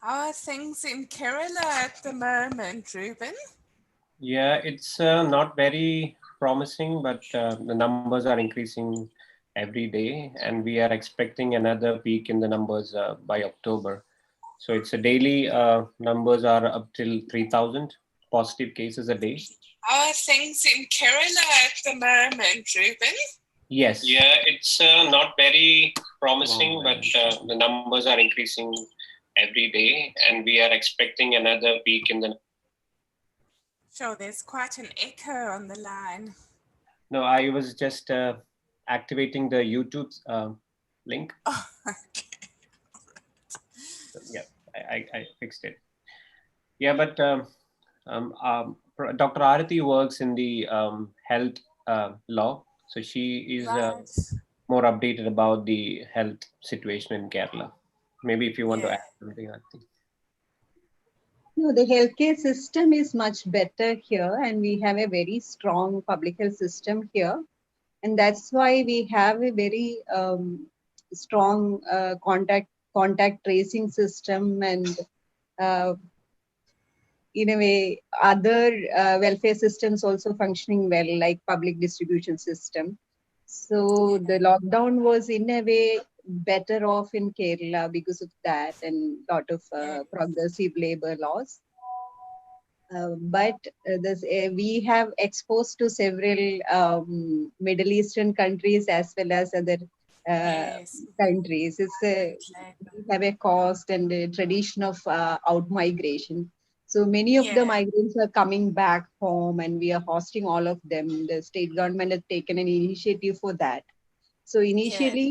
How are things in Kerala at the moment, Ruben? Yeah, it's not very promising, but the numbers are increasing every day, and we are expecting another peak in the numbers by October. So it's a daily numbers are up till 3,000 positive cases a day. How are things in Kerala at the moment, Ruben? Yes. Yeah, it's not very promising, but the numbers are increasing every day, and we are expecting another peak in the. Sure, there's quite an echo on the line. No, I was just activating the YouTube link. Oh, okay. So, yeah, I fixed it. Yeah, but Dr. Arati works in the health law, so she is Right. more updated about the health situation in Kerala. Maybe if you want to Yeah. add something, Arati. No, the healthcare system is much better here, and we have a very strong public health system here. And that's why we have a very strong contact tracing system, and uh, in a way, other welfare systems also functioning well, like public distribution system. So the lockdown was in a way better off in Kerala because of that, and lot of Yeah. progressive labor laws. But we have exposed to several Middle Eastern countries as well as other Yes. countries. We have a cost and a tradition of out migration. So many of the Yeah. migrants are coming back home, and we are hosting all of them. The state government has taken an initiative for that. So Yeah. initially,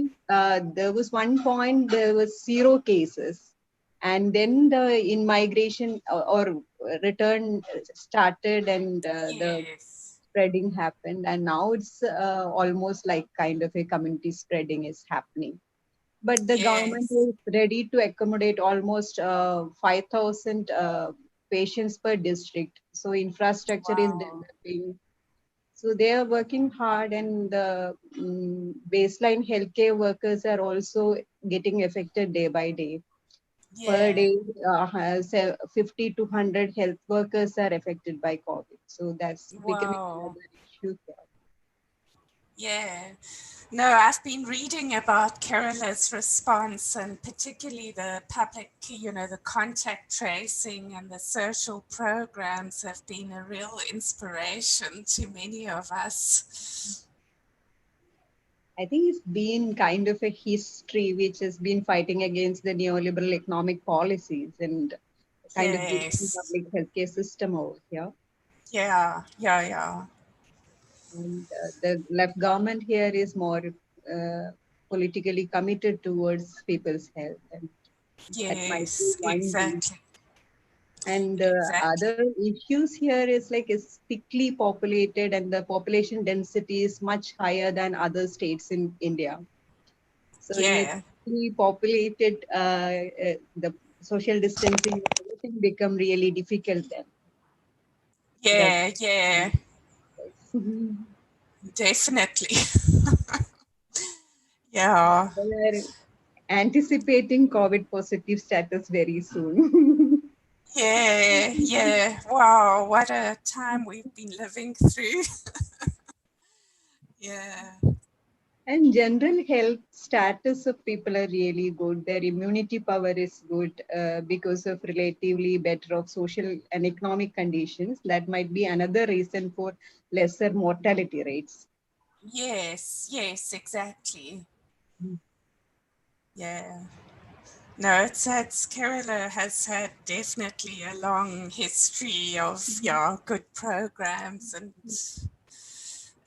there was one point there was zero cases, and then the in migration or return started, and the Yes. spreading happened, and now it's almost like kind of a community spreading is happening. But the government Yes. is ready to accommodate almost 5,000 patients per district. So infrastructure is Wow. developing, so they are working hard, and the baseline healthcare workers are also getting affected day by day. Per Yeah. day, 50 to 100 health workers are affected by COVID. So that's becoming Wow. another issue here. Yeah. No, I've been reading about Kerala's response and particularly the public, the contact tracing and the social programs have been a real inspiration to many of us. I think it's been kind of a history which has been fighting against the neoliberal economic policies and kind of building Yes. public healthcare system over here. Yeah. Yeah. Yeah. And the left government here is more politically committed towards people's health, and that might be Yes. one reason. Exactly. And Exactly. other issues here is like it's thickly populated, and the population density is much higher than other states in India. So in a Yeah. thickly populated, the social distancing and everything become really difficult then. That's Yeah. Yeah. Definitely. Yeah. they are anticipating COVID positive status very soon. Yeah, yeah. Wow, what a time we've been living through. Yeah, And general health status of people are really good. Their immunity power is good because of relatively better of social and economic conditions. That might be another reason for lesser mortality rates. yes, yes, exactly. Mm. Yeah. No, it's Kerala has had definitely a long history of, yeah, good programs and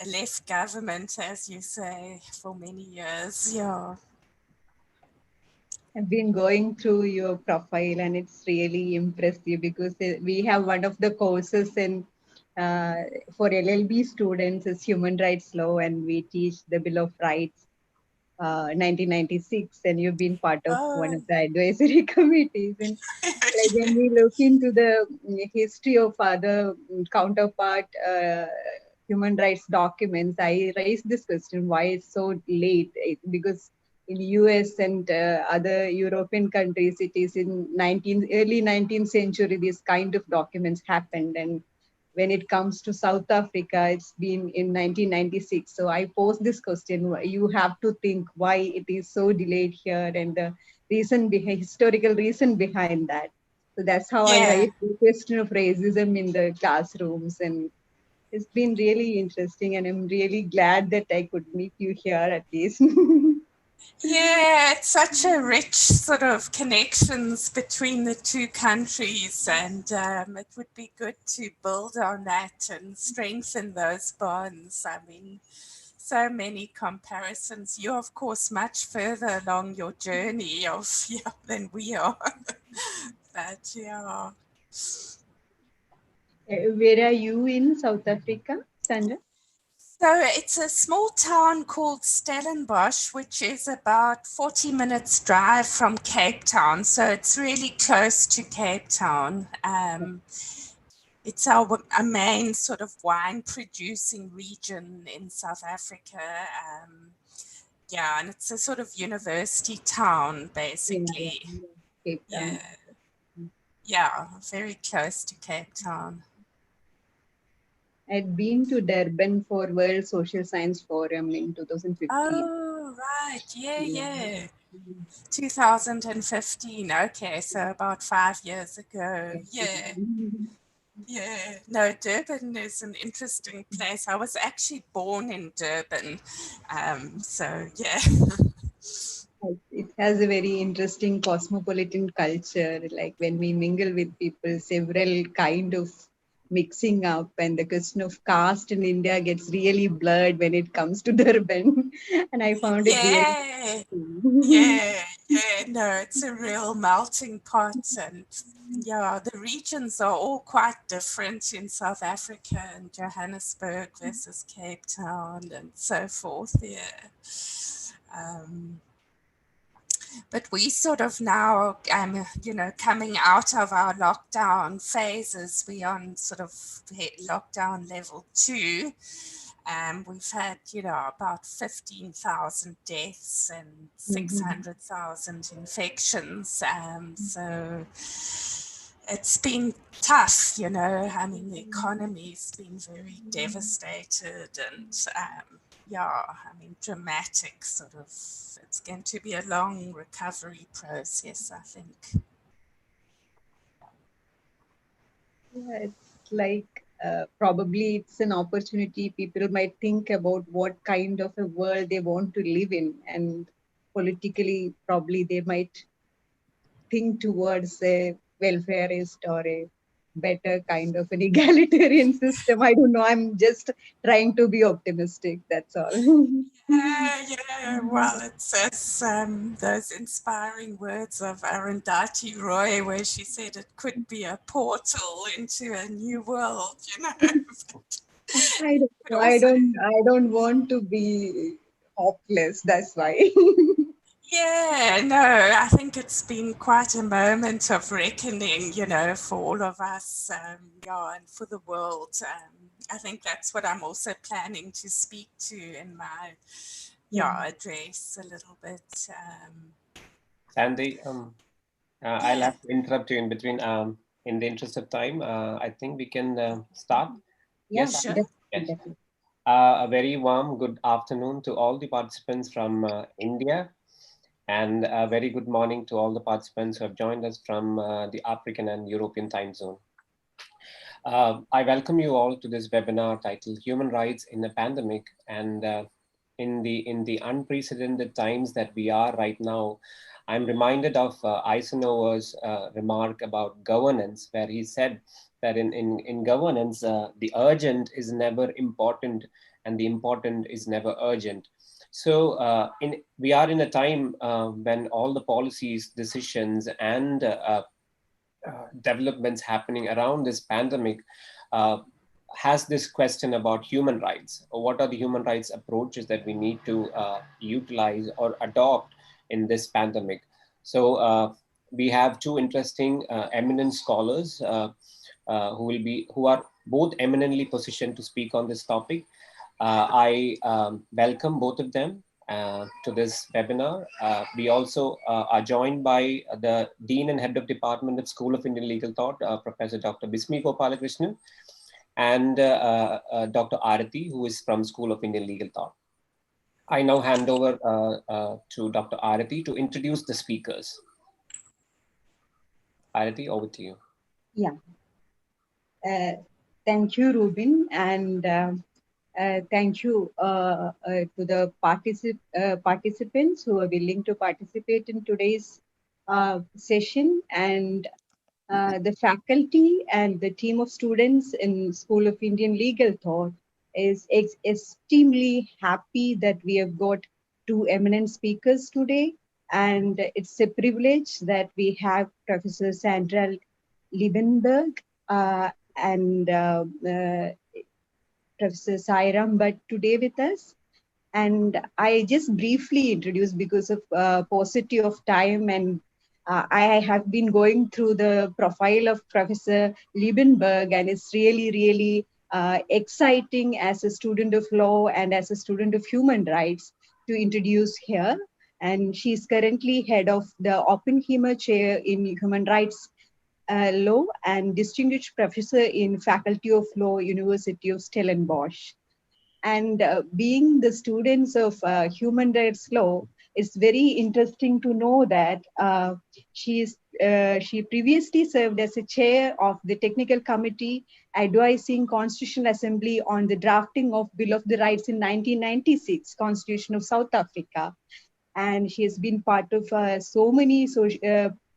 a left government, as you say, for many years. Yeah. I've been going through your profile, and it's really impressive because we have one of the courses in uh, for LLB students is human rights law, and we teach the Bill of Rights 1996, and you've been part of one Oh, of the advisory committees. And like when we look into the history of other counterpart human rights documents, I raised this question: why it's so late? Because in US and other European countries, it is in early 19th century, these kind of documents happened. And when it comes to South Africa, it's been in 1996. So I pose this question, you have to think why it is so delayed here and the historical reason behind that. So that's how I Yeah. raised the question of racism in the classrooms. And it's been really interesting, and I'm really glad that I could meet you here at least. Yeah, it's such a rich sort of connections between the two countries, and it would be good to build on that and strengthen those bonds. I mean, so many comparisons. You're, of course, much further along your journey of than we are. But yeah. Where are you in South Africa, Sandra? So it's a small town called Stellenbosch, which is about 40 minutes drive from Cape Town. So it's really close to Cape Town. It's a main sort of wine producing region in South Africa. Yeah, and it's a sort of university town, Yeah, basically. Cape Town. Yeah, yeah, very close to Cape Town. I'd been to Durban for World Social Science Forum in 2015. Oh, right. Yeah, Yeah. yeah. 2015. Okay, so about 5 years ago. Yeah, yeah. No, Durban is an interesting place. I was actually born in Durban. So yeah. It has a very interesting cosmopolitan culture. Like when we mingle with people, several kind of mixing up, and the question of caste in India gets really blurred when it comes to Durban. And I found it really Yeah, interesting. yeah, yeah. No, it's a real melting pot, and yeah, the regions are all quite different in South Africa and Johannesburg versus Cape Town and so forth. Yeah. Um, but we sort of now, coming out of our lockdown phases, we on sort of lockdown level 2. We've had, about 15,000 deaths and Mhm. 600,000 infections. So it's been tough, I mean, the economy's been very devastated and, I mean, dramatic sort of. It's going to be a long recovery process, I think. Yeah, it's like probably it's an opportunity. People might think about what kind of a world they want to live in, and politically, probably they might think towards a welfareist or a better kind of an egalitarian system. I don't know. I'm just trying to be optimistic. That's all. Yeah. Well, it says those inspiring words of Arundhati Roy, where she said it could be a portal into a new world. I don't But know. also, I don't want to be hopeless. That's why. yeah, no, I think it's been quite a moment of reckoning, for all of us, and for the world. I think that's what I'm also planning to speak to in my, address a little bit. Sandy, I'll Yeah, have to interrupt you in between. In the interest of time, I think we can start. Yeah, Yes, sure. yes. definitely. A very warm good afternoon to all the participants from India, and a very good morning to all the participants who have joined us from the African and European time zone. I welcome you all to this webinar titled "Human Rights in a Pandemic." And in the unprecedented times that we are right now, I'm reminded of Eisenhower's remark about governance, where he said that in governance, the urgent is never important and the important is never urgent. So we are in a time when all the policies, decisions, and developments happening around this pandemic uh, has this question about human rights. What are the human rights approaches that we need to utilize or adopt in this pandemic? So we have two interesting eminent scholars who are both eminently positioned to speak on this topic. I welcome both of them. to this webinar. We also are joined by the Dean and Head of Department at School of Indian Legal Thought, Professor Dr. Bismi Gopalakrishnan, and Dr. Arati, who is from School of Indian Legal Thought. I now hand over to Dr. Arati to introduce the speakers. Arati, over to you. Yeah. Thank you, Rubin, and thank you to the participants who are willing to participate in today's session, and the faculty and the team of students in School of Indian Legal Thought is extremely happy that we have got two eminent speakers today. And it's a privilege that we have Professor Sandra Liebenberg and Professor Sairam Bhatt today with us. And I just briefly introduced because of paucity of time, and I have been going through the profile of Professor Liebenberg, and it's really, really exciting as a student of law and as a student of human rights to introduce here. And she's currently head of the Oppenheimer Chair in Human Rights Law and Distinguished Professor in Faculty of Law, University of Stellenbosch. And being the students of human rights law, it's very interesting to know that she previously served as a chair of the technical committee advising Constitutional Assembly on the drafting of Bill of the Rights in 1996, Constitution of South Africa. And she has been part of so many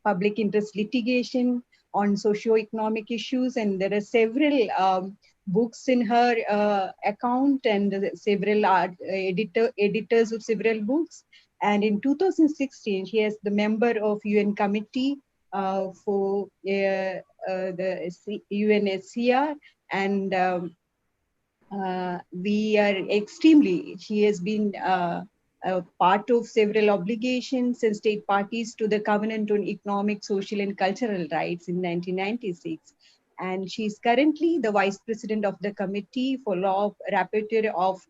public interest litigation on socio-economic issues, and there are several books in her account and several editors of several books. And in 2016, she is the member of UN Committee for the UNSCR, and we are she has been a part of several obligations and state parties to the Covenant on Economic, Social and Cultural Rights in 1996. And she is currently the Vice President of the Committee for Law Rapporteur of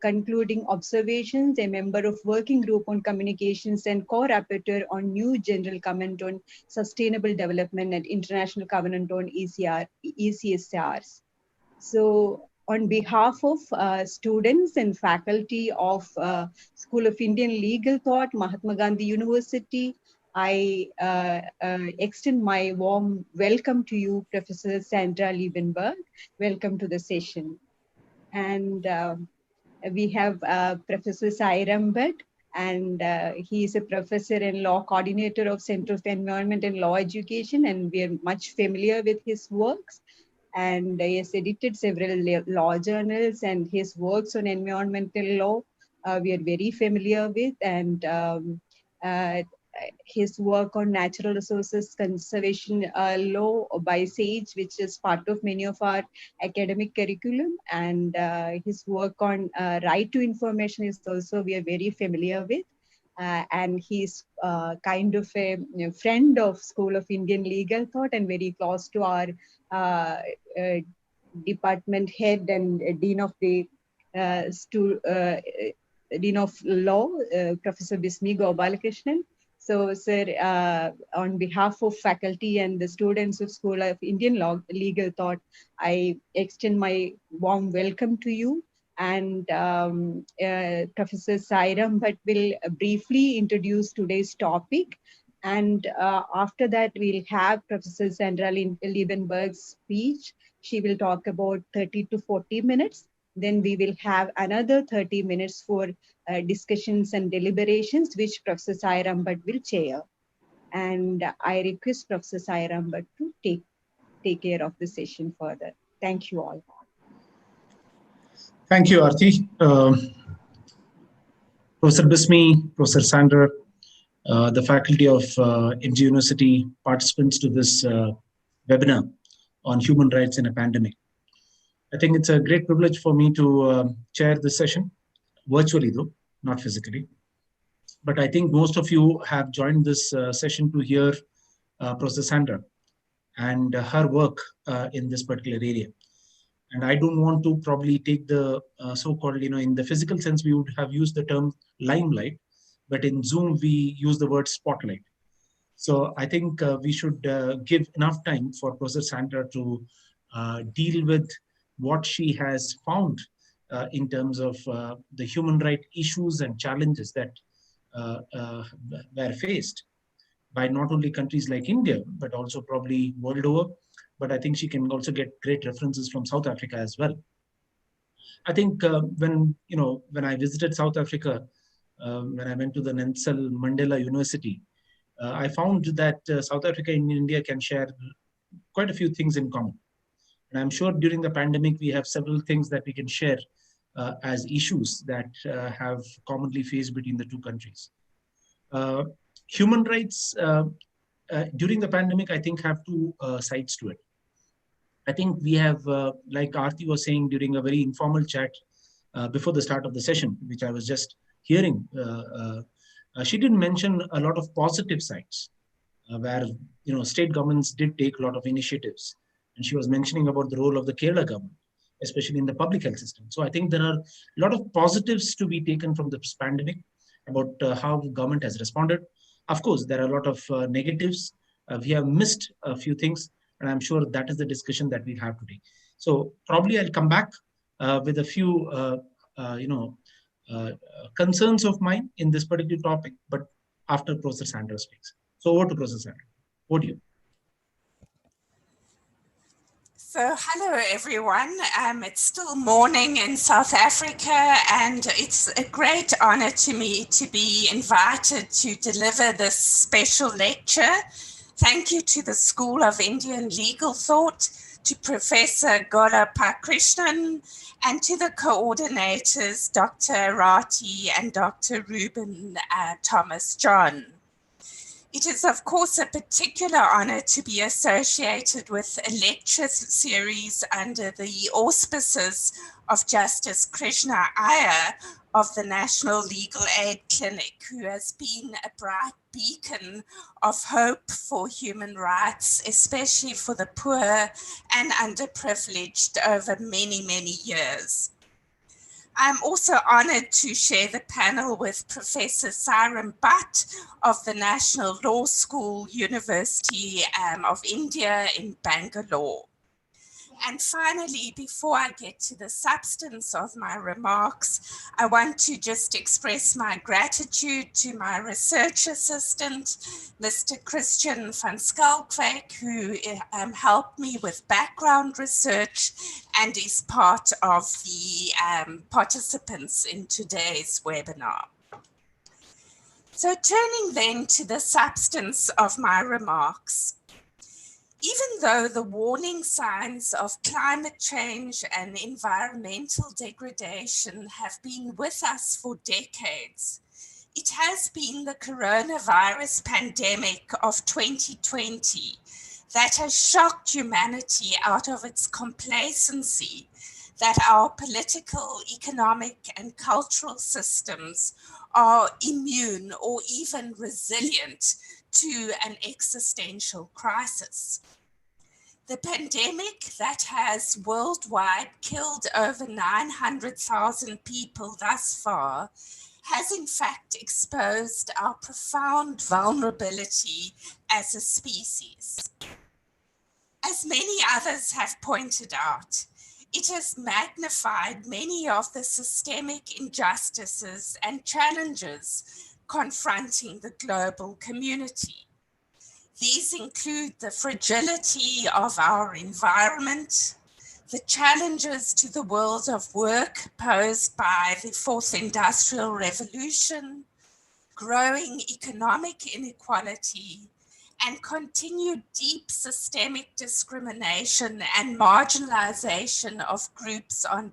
Concluding Observations, a member of Working Group on Communications and Co-Rapporteur on New General Comment on Sustainable Development and International Covenant on ECSRs. So on behalf of students and faculty of School of Indian Legal Thought, Mahatma Gandhi University, I extend my warm welcome to you, Professor Sandra Liebenberg. Welcome to the session. And we have Professor Sairam Bhatt, and he is a professor and law coordinator of Center of Environment and Law Education, and we are much familiar with his works. And he has edited several law journals, and his works on environmental law we are very familiar with, and his work on natural resources conservation law by SAGE, which is part of many of our academic curriculum, and his work on right to information is also we are very familiar with. And he's kind of a friend of School of Indian Legal Thought and very close to our department head and Dean of the Dean of Law, Professor Bismi Gopalakrishnan. So, sir, on behalf of faculty and the students of School of Indian Legal Thought, I extend my warm welcome to you. And Professor Sairam Bhatt will briefly introduce today's topic. And after that, we'll have Professor Sandra Liebenberg's speech. She will talk about 30 to 40 minutes. Then we will have another 30 minutes for discussions and deliberations, which Professor Sairam Bhatt will chair. And I request Professor Sairam Bhatt to take care of the session further. Thank you all. Thank you, Arti. Professor Bismi, Professor Sandra, the faculty of MGU University, participants to this webinar on human rights in a pandemic. I think it's a great privilege for me to chair this session, virtually though, not physically. But I think most of you have joined this session to hear Professor Sandra and her work in this particular area. And I don't want to probably take the so-called, in the physical sense, we would have used the term limelight, but in Zoom, we use the word spotlight. So I think we should give enough time for Professor Sandra to deal with what she has found in terms of the human rights issues and challenges that were faced by not only countries like India, but also probably world over. But I think she can also get great references from South Africa as well. I think when I visited South Africa, when I went to the Nelson Mandela University, I found that South Africa and India can share quite a few things in common. And I'm sure during the pandemic, we have several things that we can share as issues that have commonly faced between the two countries. Human rights during the pandemic, I think, have two sides to it. I think we have, like Aarti was saying during a very informal chat before the start of the session, which I was just hearing, she did mention a lot of positive sides where state governments did take a lot of initiatives, and she was mentioning about the role of the Kerala government, especially in the public health system. So I think there are a lot of positives to be taken from this pandemic about how government has responded. Of course, there are a lot of negatives. We have missed a few things, and I'm sure that is the discussion that we have today. So probably I'll come back with a few concerns of mine in this particular topic, but after Professor Sandra speaks. So over to Professor Sandra. Over to you. So hello everyone. It's still morning in South Africa, and it's a great honor to me to be invited to deliver this special lecture. Thank you to the School of Indian Legal Thought, to Professor Golapakrishnan, and to the coordinators, Dr. Rati and Dr. Ruben Thomas John. It is, of course, a particular honor to be associated with a lecture series under the auspices of Justice Krishna Iyer of the National Legal Aid Clinic, who has been a bright beacon of hope for human rights, especially for the poor and underprivileged over many, many years. I'm also honored to share the panel with Professor Sairam Bhatt of the National Law School, University of India in Bangalore. And finally, before I get to the substance of my remarks, I want to just express my gratitude to my research assistant, Mr. Christian van Skalkwijk, who helped me with background research and is part of the participants in today's webinar. So turning then to the substance of my remarks. Even though the warning signs of climate change and environmental degradation have been with us for decades, it has been the coronavirus pandemic of 2020 that has shocked humanity out of its complacency that our political, economic, and cultural systems are immune or even resilient to an existential crisis. The pandemic that has worldwide killed over 900,000 people thus far has in fact exposed our profound vulnerability as a species. As many others have pointed out, it has magnified many of the systemic injustices and challenges confronting the global community. These include the fragility of our environment, the challenges to the world of work posed by the fourth industrial revolution, growing economic inequality, and continued deep systemic discrimination and marginalization of groups on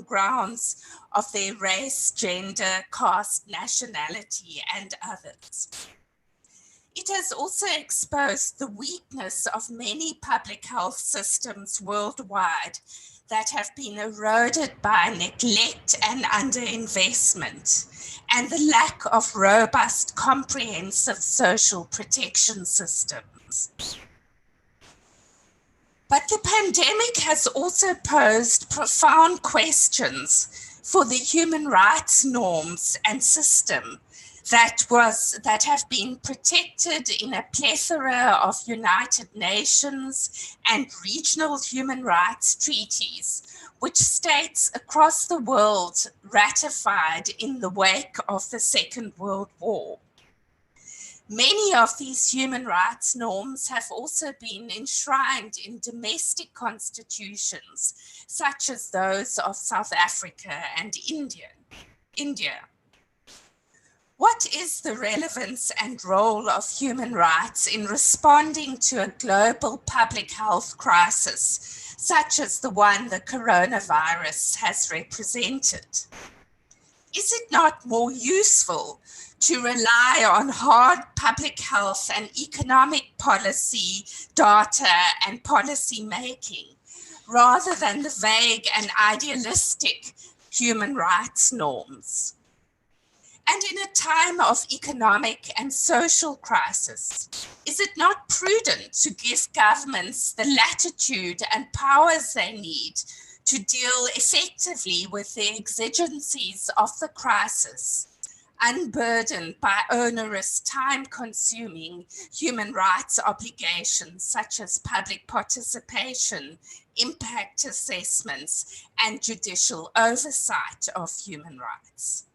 grounds of their race, gender, caste, nationality, and others. It has also exposed the weakness of many public health systems worldwide that have been eroded by neglect and underinvestment, and the lack of robust, comprehensive social protection systems. But But the pandemic has also posed profound questions for the human rights norms and system that have been protected in a plethora of United Nations and regional human rights treaties, which states across the world ratified in the wake of the Second World War. Many of these human rights norms have also been enshrined in domestic constitutions, such as those of South Africa and India. What is the relevance and role of human rights in responding to a global public health crisis, such as the one the coronavirus has represented? Is it not more useful to rely on hard public health and economic policy data and policy making, rather than the vague and idealistic human rights norms? And in a time of economic and social crisis, is it not prudent to give governments the latitude and powers they need to deal effectively with the exigencies of the crisis, unburdened by onerous, time-consuming human rights obligations such as public participation, impact assessments, and judicial oversight of human rights?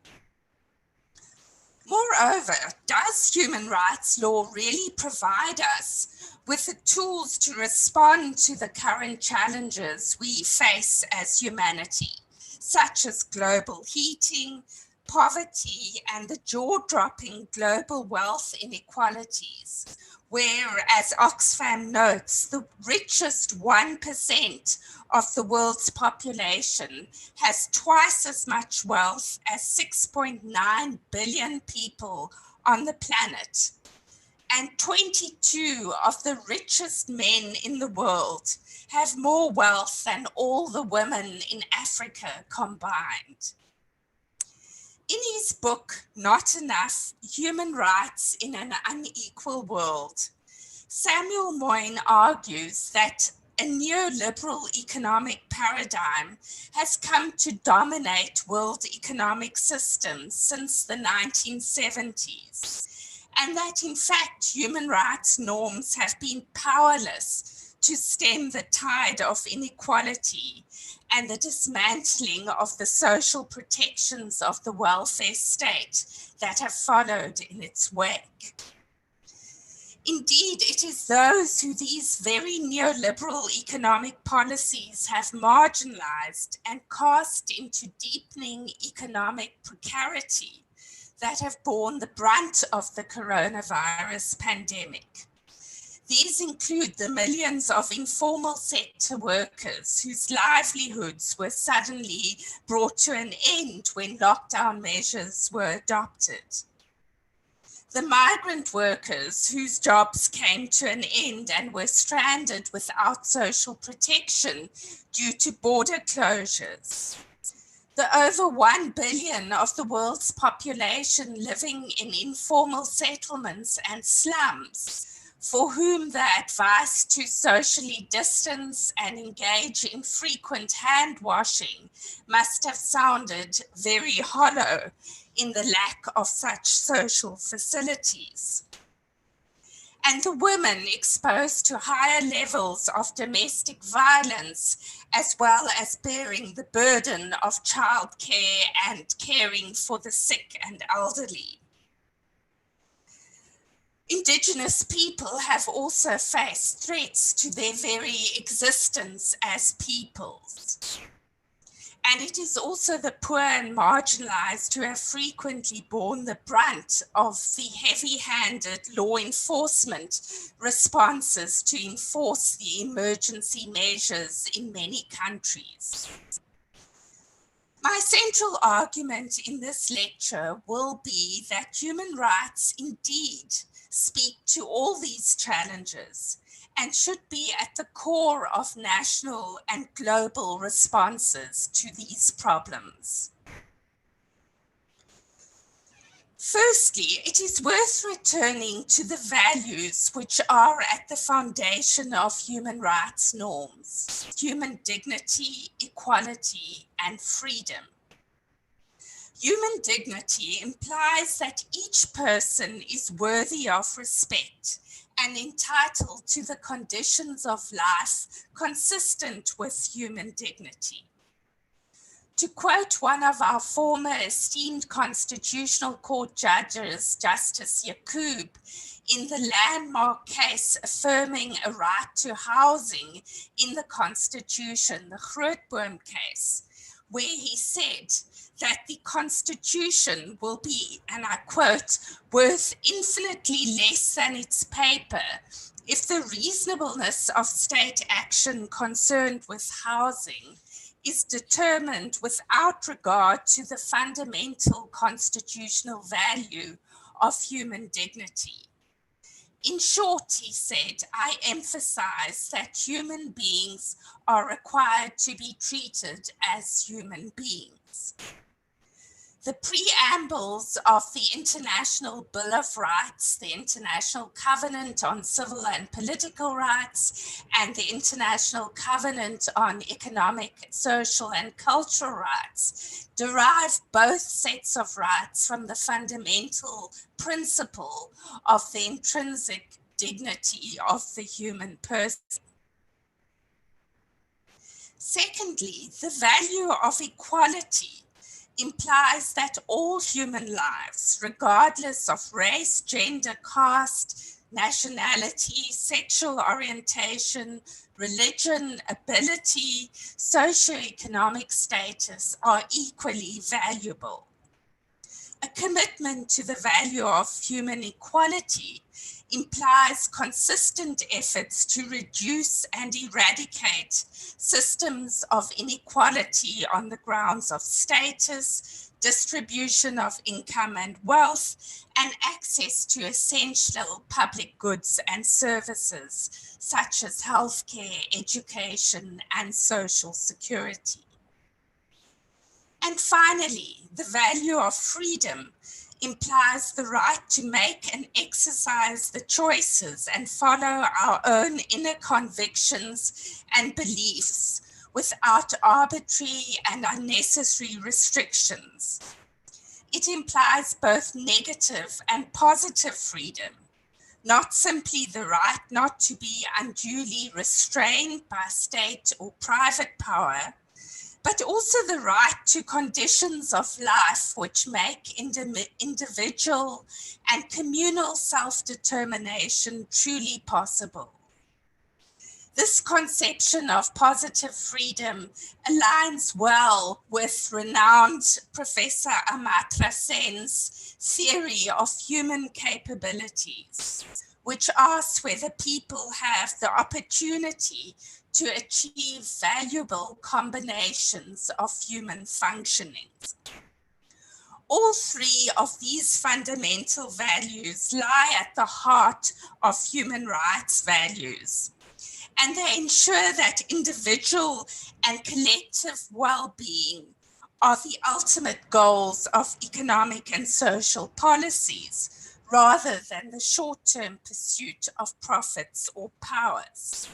Moreover, does human rights law really provide us with the tools to respond to the current challenges we face as humanity, such as global heating, poverty, and the jaw-dropping global wealth inequalities, where, as Oxfam notes, the richest 1% of the world's population has twice as much wealth as 6.9 billion people on the planet. And 22 of the richest men in the world have more wealth than all the women in Africa combined. In his book, Not Enough: Human Rights in an Unequal World, Samuel Moyn argues that a neoliberal economic paradigm has come to dominate world economic systems since the 1970s, and that in fact human rights norms have been powerless to stem the tide of inequality and the dismantling of the social protections of the welfare state that have followed in its wake. Indeed, it is those who these very neoliberal economic policies have marginalized and cast into deepening economic precarity that have borne the brunt of the coronavirus pandemic. These include the millions of informal sector workers whose livelihoods were suddenly brought to an end when lockdown measures were adopted. The migrant workers whose jobs came to an end and were stranded without social protection due to border closures. The over 1 billion of the world's population living in informal settlements and slums, for whom the advice to socially distance and engage in frequent hand washing must have sounded very hollow in the lack of such social facilities. And the women exposed to higher levels of domestic violence, as well as bearing the burden of childcare and caring for the sick and elderly. Indigenous people have also faced threats to their very existence as peoples. And it is also the poor and marginalized who have frequently borne the brunt of the heavy-handed law enforcement responses to enforce the emergency measures in many countries. My central argument in this lecture will be that human rights indeed speak to all these challenges and should be at the core of national and global responses to these problems. Firstly, it is worth returning to the values which are at the foundation of human rights norms: human dignity, equality, and freedom. Human dignity implies that each person is worthy of respect and entitled to the conditions of life consistent with human dignity. To quote one of our former esteemed Constitutional Court judges, Justice Yacoub, in the landmark case affirming a right to housing in the Constitution, the Grootboom case, where he said that the Constitution will be, and I quote, worth infinitely less than its paper if the reasonableness of state action concerned with housing is determined without regard to the fundamental constitutional value of human dignity. In short, he said, I emphasize that human beings are required to be treated as human beings. The preambles of the International Bill of Rights, the International Covenant on Civil and Political Rights, and the International Covenant on Economic, Social, and Cultural Rights derive both sets of rights from the fundamental principle of the intrinsic dignity of the human person. Secondly, the value of equality implies that all human lives, regardless of race, gender, caste, nationality, sexual orientation, religion, ability, socioeconomic status, are equally valuable. A commitment to the value of human equality implies consistent efforts to reduce and eradicate systems of inequality on the grounds of status, distribution of income and wealth, and access to essential public goods and services such as healthcare, education, and social security. And finally, the value of freedom implies the right to make and exercise the choices and follow our own inner convictions and beliefs without arbitrary and unnecessary restrictions. It implies both negative and positive freedom, not simply the right not to be unduly restrained by state or private power, but also the right to conditions of life which make individual and communal self-determination truly possible. This conception of positive freedom aligns well with renowned Professor Amartya Sen's theory of human capabilities, which asks whether people have the opportunity to achieve valuable combinations of human functioning. All three of these fundamental values lie at the heart of human rights values, and they ensure that individual and collective well-being are the ultimate goals of economic and social policies, rather than the short-term pursuit of profits or powers.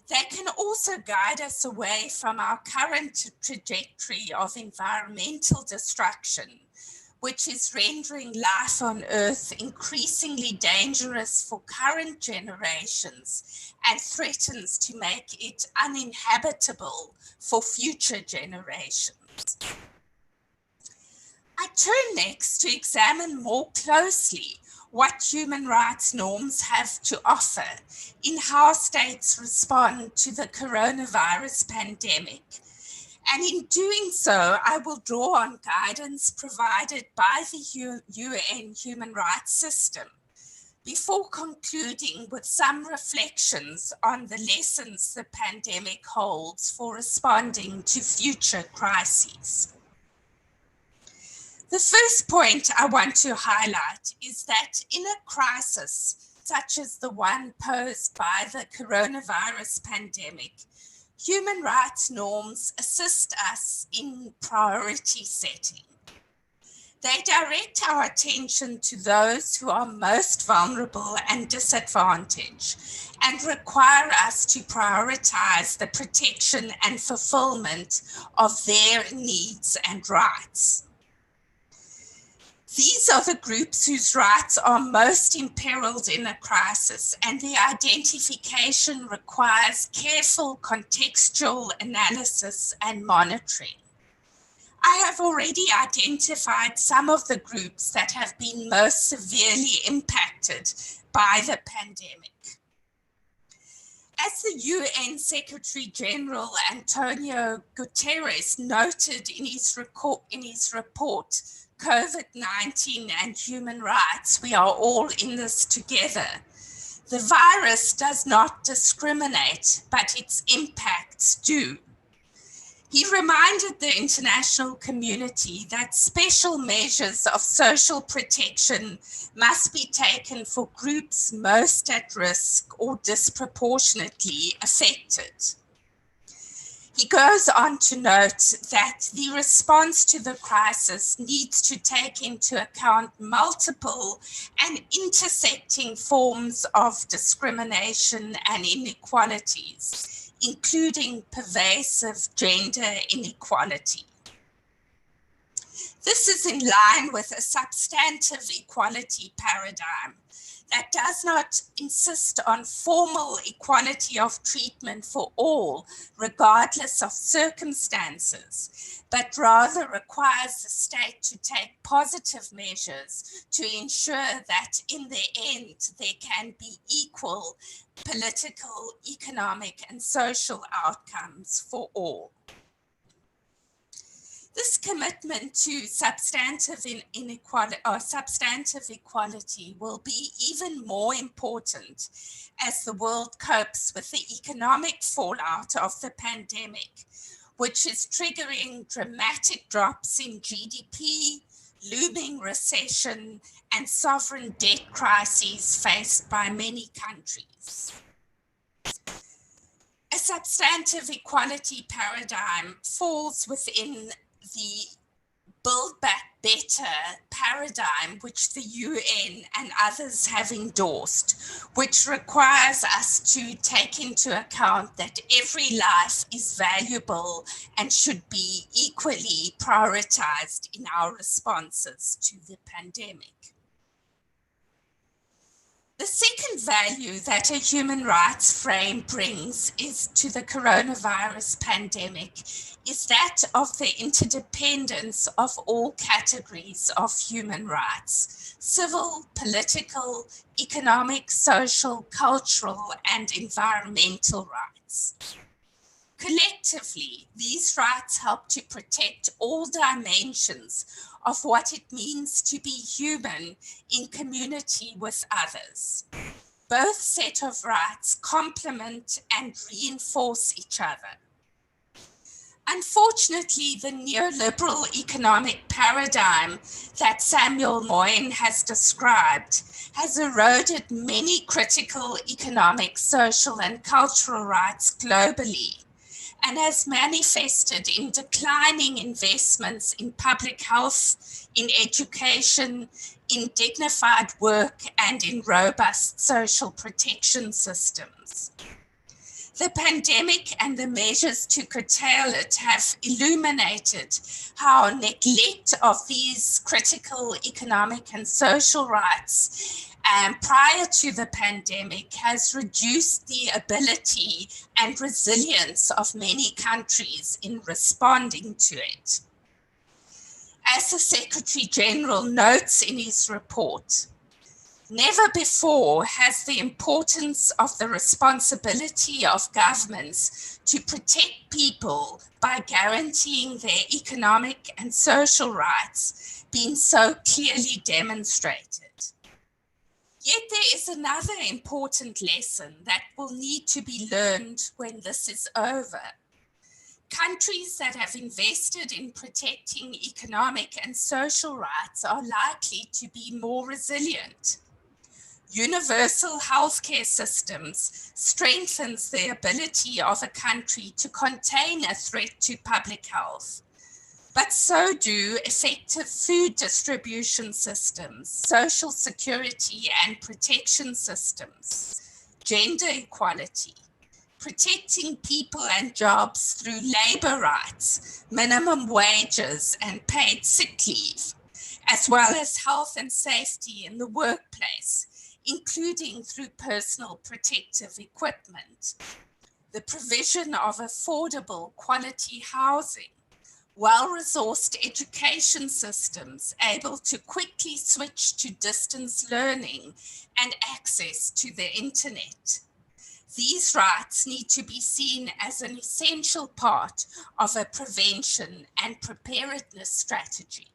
They can also guide us away from our current trajectory of environmental destruction, which is rendering life on Earth increasingly dangerous for current generations and threatens to make it uninhabitable for future generations. I turn next to examine more closely what human rights norms have to offer in how states respond to the coronavirus pandemic. And in doing so, I will draw on guidance provided by the UN human rights system before concluding with some reflections on the lessons the pandemic holds for responding to future crises. The first point I want to highlight is that in a crisis such as the one posed by the coronavirus pandemic, human rights norms assist us in priority setting. They direct our attention to those who are most vulnerable and disadvantaged and require us to prioritize the protection and fulfillment of their needs and rights. These are the groups whose rights are most imperiled in a crisis, and the identification requires careful contextual analysis and monitoring. I have already identified some of the groups that have been most severely impacted by the pandemic. As the UN Secretary General Antonio Guterres noted in his report, COVID-19 and human rights, we are all in this together. The virus does not discriminate, but its impacts do. He reminded the international community that special measures of social protection must be taken for groups most at risk or disproportionately affected. He goes on to note that the response to the crisis needs to take into account multiple and intersecting forms of discrimination and inequalities, including pervasive gender inequality. This is in line with a substantive equality paradigm that does not insist on formal equality of treatment for all, regardless of circumstances, but rather requires the state to take positive measures to ensure that in the end there can be equal political, economic, and social outcomes for all. This commitment to substantive equality will be even more important as the world copes with the economic fallout of the pandemic, which is triggering dramatic drops in GDP, looming recession, and sovereign debt crises faced by many countries. A substantive equality paradigm falls within the Build Back Better paradigm, which the UN and others have endorsed, which requires us to take into account that every life is valuable and should be equally prioritized in our responses to the pandemic. The second value that a human rights frame brings is to the coronavirus pandemic is that of the interdependence of all categories of human rights: civil, political, economic, social, cultural, and environmental rights. Collectively, these rights help to protect all dimensions of what it means to be human in community with others. Both set of rights complement and reinforce each other. Unfortunately, the neoliberal economic paradigm that Samuel Moyn has described has eroded many critical economic, social, and cultural rights globally, and has manifested in declining investments in public health, in education, in dignified work, and in robust social protection systems. The pandemic and the measures to curtail it have illuminated how neglect of these critical economic and social rights prior to the pandemic has reduced the ability and resilience of many countries in responding to it. As the Secretary General notes in his report, never before has the importance of the responsibility of governments to protect people by guaranteeing their economic and social rights been so clearly demonstrated. Yet there is another important lesson that will need to be learned when this is over. Countries that have invested in protecting economic and social rights are likely to be more resilient. Universal healthcare systems strengthens the ability of a country to contain a threat to public health. but so do effective food distribution systems, social security and protection systems, gender equality, protecting people and jobs through labor rights, minimum wages and paid sick leave, as well as health and safety in the workplace, including through personal protective equipment, the provision of affordable quality housing, well-resourced education systems able to quickly switch to distance learning and access to the internet. These rights need to be seen as an essential part of a prevention and preparedness strategy.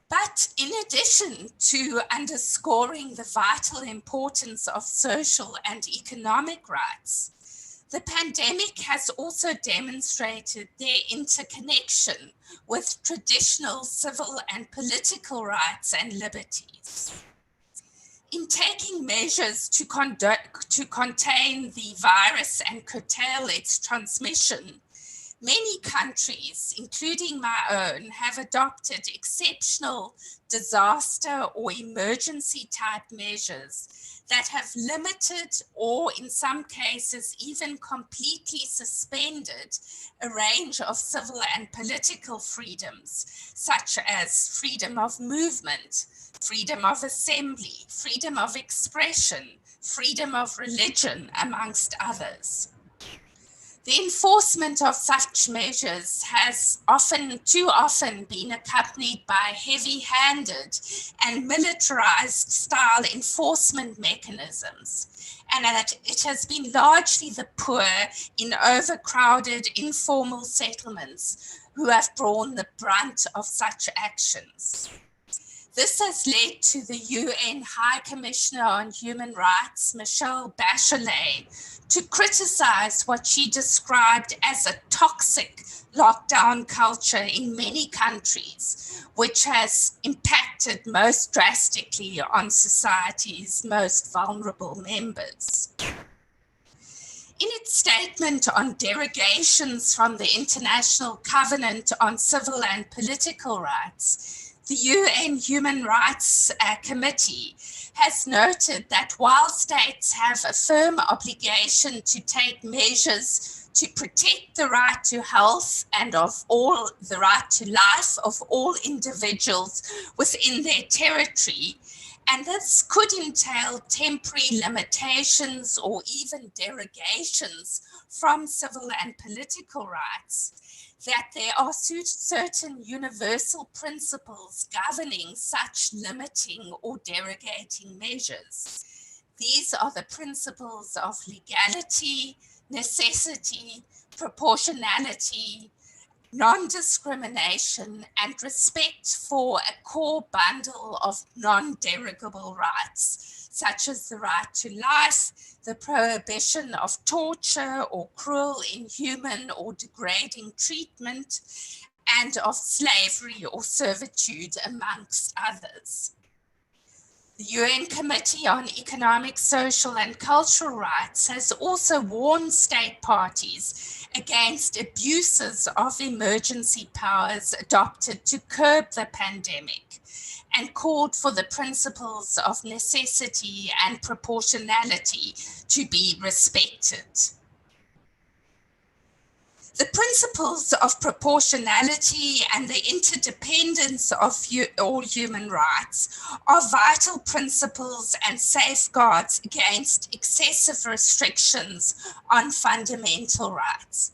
But in addition to underscoring the vital importance of social and economic rights, the pandemic has also demonstrated their interconnection with traditional civil and political rights and liberties. In taking measures to contain the virus and curtail its transmission, many countries, including my own, have adopted exceptional disaster or emergency type measures that have limited or in some cases even completely suspended a range of civil and political freedoms, such as freedom of movement, freedom of assembly, freedom of expression, freedom of religion, amongst others. The enforcement of such measures has too often been accompanied by heavy-handed and militarized style enforcement mechanisms, and that it has been largely the poor in overcrowded informal settlements who have borne the brunt of such actions. This has led to the UN High Commissioner on Human Rights, Michelle Bachelet, to criticize what she described as a toxic lockdown culture in many countries, which has impacted most drastically on society's most vulnerable members. In its statement on derogations from the International Covenant on Civil and Political Rights, the UN Human Rights Committee has noted that while states have a firm obligation to take measures to protect the right to health and the right to life of all individuals within their territory, and this could entail temporary limitations or even derogations from civil and political rights, that there are certain universal principles governing such limiting or derogating measures. These are the principles of legality, necessity, proportionality, non-discrimination, and respect for a core bundle of non-derogable rights, such as the right to life, the prohibition of torture or cruel, inhuman, or degrading treatment, and of slavery or servitude, amongst others. The UN Committee on Economic, Social, and Cultural Rights has also warned state parties against abuses of emergency powers adopted to curb the pandemic, and called for the principles of necessity and proportionality to be respected. The principles of proportionality and the interdependence of all human rights are vital principles and safeguards against excessive restrictions on fundamental rights.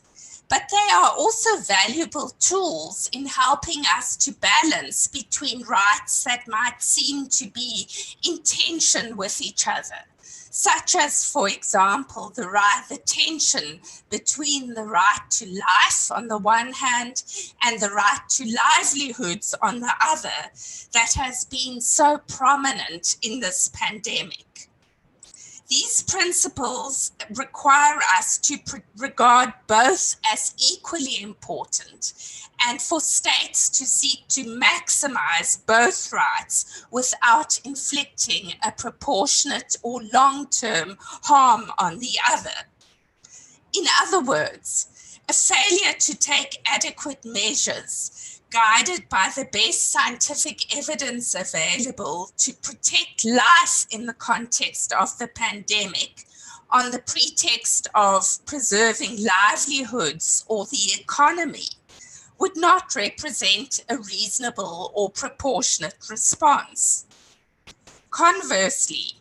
But they are also valuable tools in helping us to balance between rights that might seem to be in tension with each other, such as, for example, the tension between the right to life on the one hand and the right to livelihoods on the other that has been so prominent in this pandemic. These principles require us to regard both as equally important and for states to seek to maximize both rights without inflicting a proportionate or long-term harm on the other. In other words, A failure to take adequate measures guided by the best scientific evidence available to protect life in the context of the pandemic on the pretext of preserving livelihoods or the economy would not represent a reasonable or proportionate response. Conversely,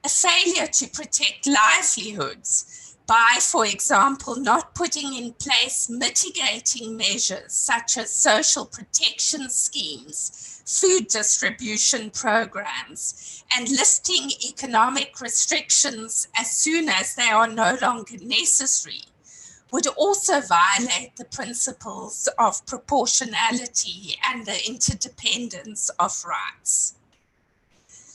a failure to protect livelihoods by, for example, not putting in place mitigating measures such as social protection schemes, food distribution programs, and lifting economic restrictions as soon as they are no longer necessary, would also violate the principles of proportionality and the interdependence of rights.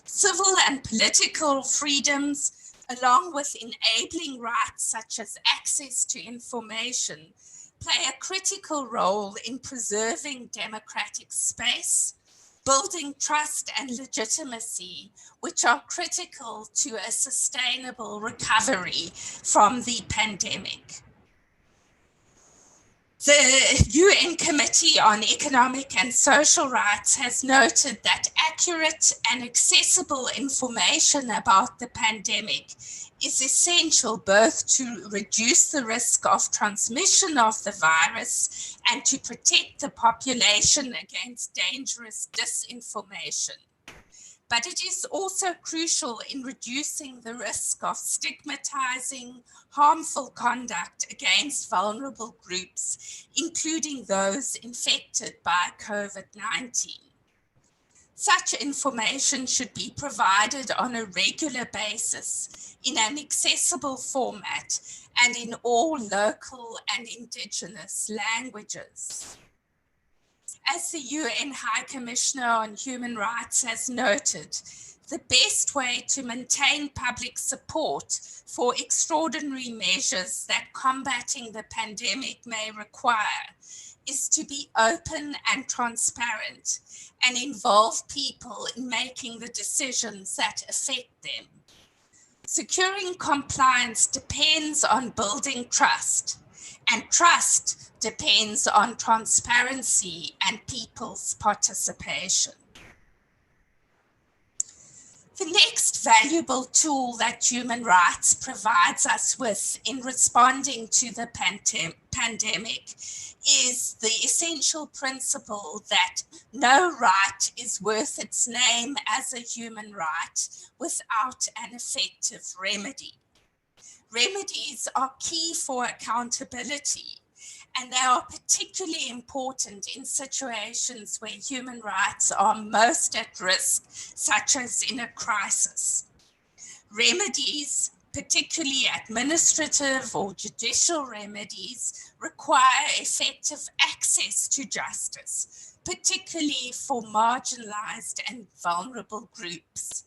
Civil and political freedoms, along with enabling rights such as access to information, play a critical role in preserving democratic space, building trust and legitimacy, which are critical to a sustainable recovery from the pandemic. The UN Committee on Economic and Social Rights has noted that accurate and accessible information about the pandemic is essential both to reduce the risk of transmission of the virus and to protect the population against dangerous disinformation. But it is also crucial in reducing the risk of stigmatizing harmful conduct against vulnerable groups, including those infected by COVID-19. Such information should be provided on a regular basis in an accessible format and in all local and indigenous languages. As the UN High Commissioner on Human Rights has noted, the best way to maintain public support for extraordinary measures that combating the pandemic may require is to be open and transparent and involve people in making the decisions that affect them. Securing compliance depends on building trust, and trust depends on transparency and people's participation. The next valuable tool that human rights provides us with in responding to the pandemic is the essential principle that no right is worth its name as a human right without an effective remedy. Remedies are key for accountability, and they are particularly important in situations where human rights are most at risk, such as in a crisis. Remedies, particularly administrative or judicial remedies, require effective access to justice, particularly for marginalized and vulnerable groups.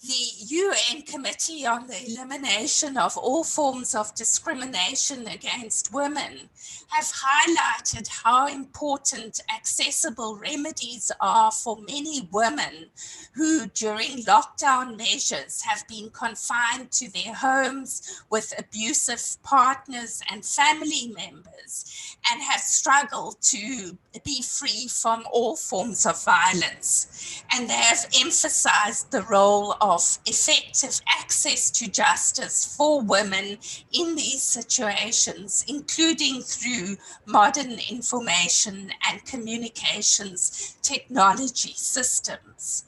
The UN Committee on the Elimination of All Forms of Discrimination Against Women have highlighted how important accessible remedies are for many women who, during lockdown measures, have been confined to their homes with abusive partners and family members and have struggled to be free from all forms of violence. And they have emphasized the role of effective access to justice for women in these situations, including through modern information and communications technology systems.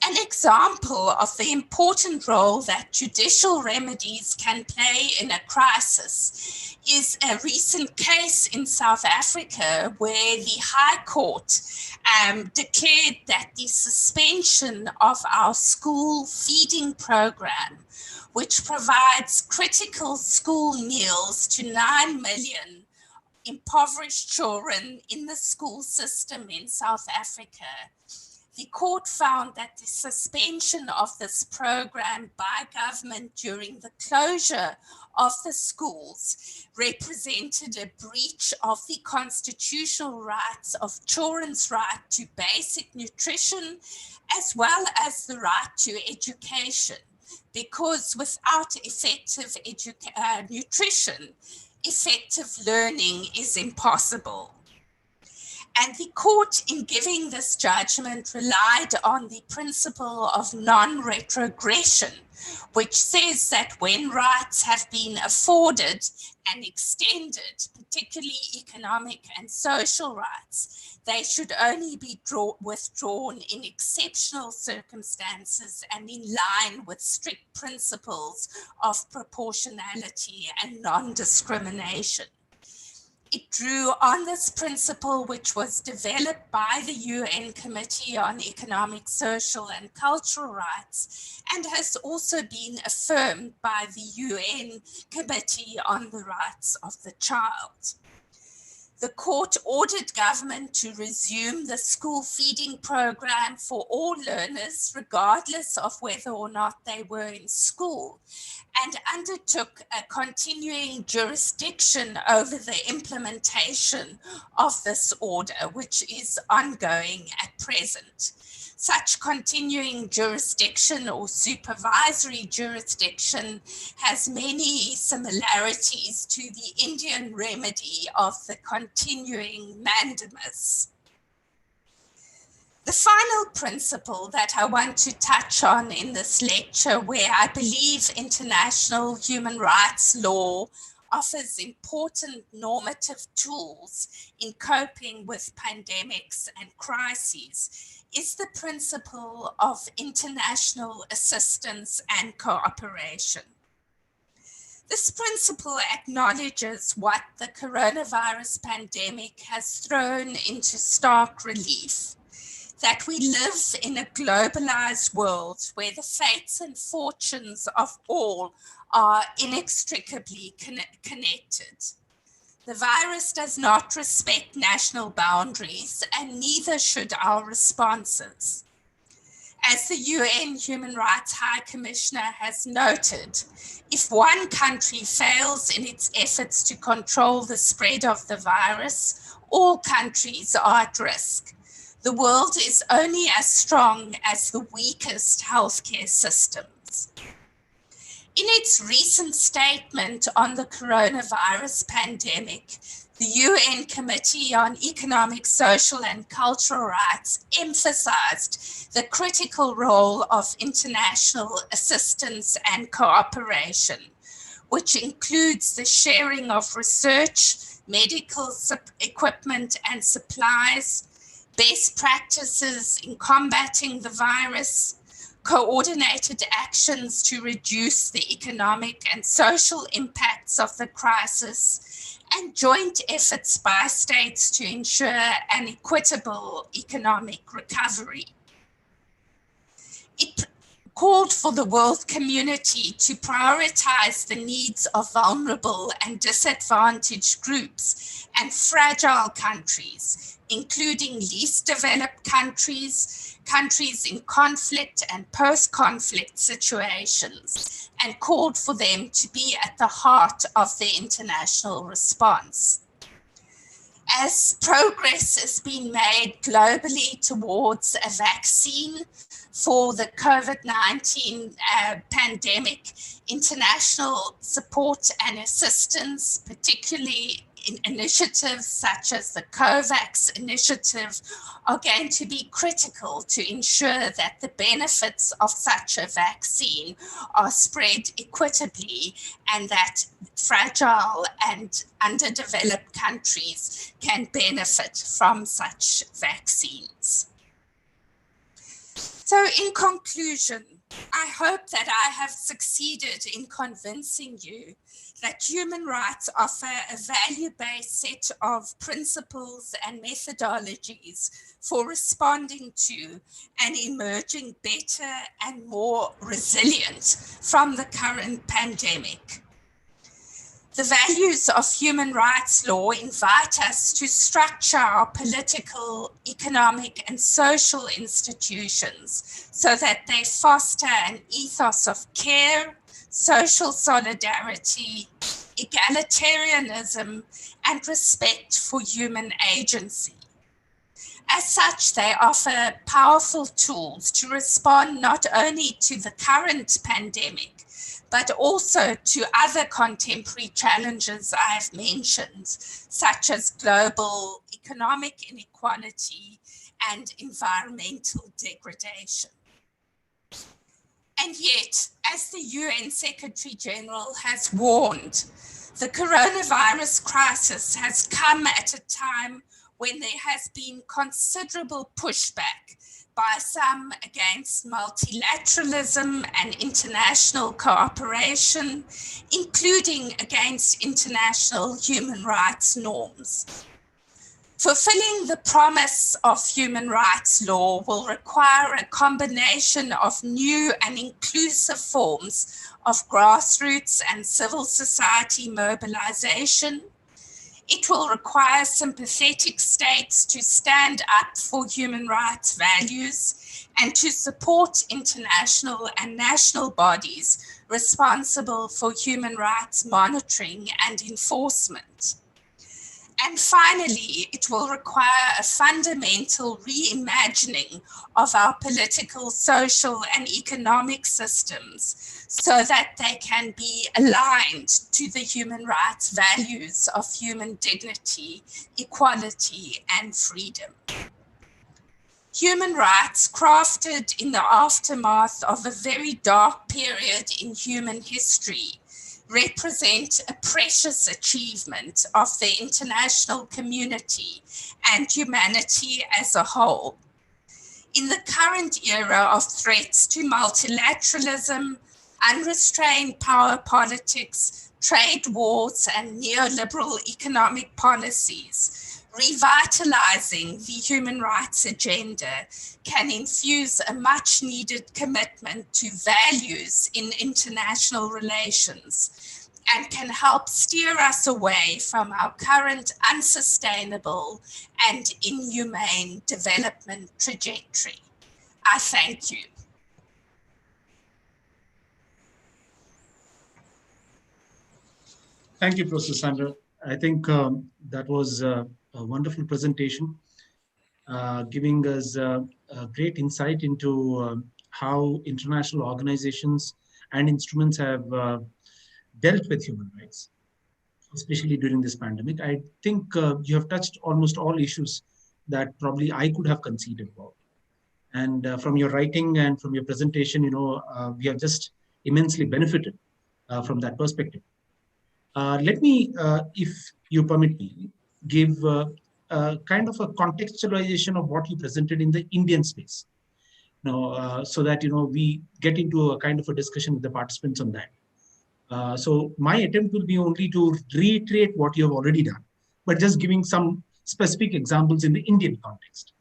An example of the important role that judicial remedies can play in a crisis is a recent case in South Africa where the High Court declared that the suspension of our school feeding program, which provides critical school meals to 9 million impoverished children in the school system in South Africa, the court found that the suspension of this program by government during the closure of the schools represented a breach of the constitutional rights of children's right to basic nutrition, as well as the right to education, because without effective nutrition, effective learning is impossible. And the court, in giving this judgment, relied on the principle of non-retrogression, which says that when rights have been afforded and extended, particularly economic and social rights, they should only be withdrawn in exceptional circumstances and in line with strict principles of proportionality and non-discrimination. It drew on this principle, which was developed by the UN Committee on Economic, Social and Cultural Rights, and has also been affirmed by the UN Committee on the Rights of the Child. The court ordered government to resume the school feeding program for all learners, regardless of whether or not they were in school, and undertook a continuing jurisdiction over the implementation of this order, which is ongoing at present. Such continuing jurisdiction or supervisory jurisdiction has many similarities to the Indian remedy of the continuing mandamus. The final principle that I want to touch on in this lecture, where I believe international human rights law offers important normative tools in coping with pandemics and crises, is the principle of international assistance and cooperation. This principle acknowledges what the coronavirus pandemic has thrown into stark relief: that we live in a globalized world where the fates and fortunes of all are inextricably connected. The virus does not respect national boundaries, and neither should our responses. As the UN Human Rights High Commissioner has noted, if one country fails in its efforts to control the spread of the virus, all countries are at risk. The world is only as strong as the weakest healthcare systems. In its recent statement on the coronavirus pandemic, the UN Committee on Economic, Social and Cultural Rights emphasized the critical role of international assistance and cooperation, which includes the sharing of research, medical equipment and supplies, best practices in combating the virus, coordinated actions to reduce the economic and social impacts of the crisis, and joint efforts by states to ensure an equitable economic recovery. It called for the world community to prioritize the needs of vulnerable and disadvantaged groups and fragile countries, including least developed countries, countries in conflict and post-conflict situations, and called for them to be at the heart of the international response. As progress has been made globally towards a vaccine for the COVID-19 pandemic, international support and assistance, particularly in initiatives such as the COVAX initiative, are going to be critical to ensure that the benefits of such a vaccine are spread equitably and that fragile and underdeveloped countries can benefit from such vaccines. So in conclusion, I hope that I have succeeded in convincing you that human rights offer a value-based set of principles and methodologies for responding to and emerging better and more resilient from the current pandemic. The values of human rights law invite us to structure our political, economic, and social institutions so that they foster an ethos of care, social solidarity, egalitarianism, and respect for human agency. As such, they offer powerful tools to respond not only to the current pandemic, but also to other contemporary challenges I've mentioned, such as global economic inequality and environmental degradation. And yet, as the UN Secretary General has warned, the coronavirus crisis has come at a time when there has been considerable pushback by some against multilateralism and international cooperation, including against international human rights norms. Fulfilling the promise of human rights law will require a combination of new and inclusive forms of grassroots and civil society mobilization. It will require sympathetic states to stand up for human rights values and to support international and national bodies responsible for human rights monitoring and enforcement. And finally, it will require a fundamental reimagining of our political, social, and economic systems so that they can be aligned to the human rights values of human dignity, equality, and freedom. Human rights, crafted in the aftermath of a very dark period in human history, represent a precious achievement of the international community and humanity as a whole. In the current era of threats to multilateralism, unrestrained power politics, trade wars, and neoliberal economic policies, revitalizing the human rights agenda can infuse a much needed commitment to values in international relations and can help steer us away from our current unsustainable and inhumane development trajectory. I thank you. Thank you, Professor Sandra. I think that was a wonderful presentation, giving us a great insight into how international organizations and instruments have dealt with human rights, especially during this pandemic. I think you have touched almost all issues that probably I could have conceived about. And from your writing and from your presentation, we have just immensely benefited from that perspective. Let me, if you permit me, give kind of a contextualization of what you presented in the Indian space, so that we get into a kind of a discussion with the participants on that. So my attempt will be only to reiterate what you have already done, but just giving some specific examples in the Indian context.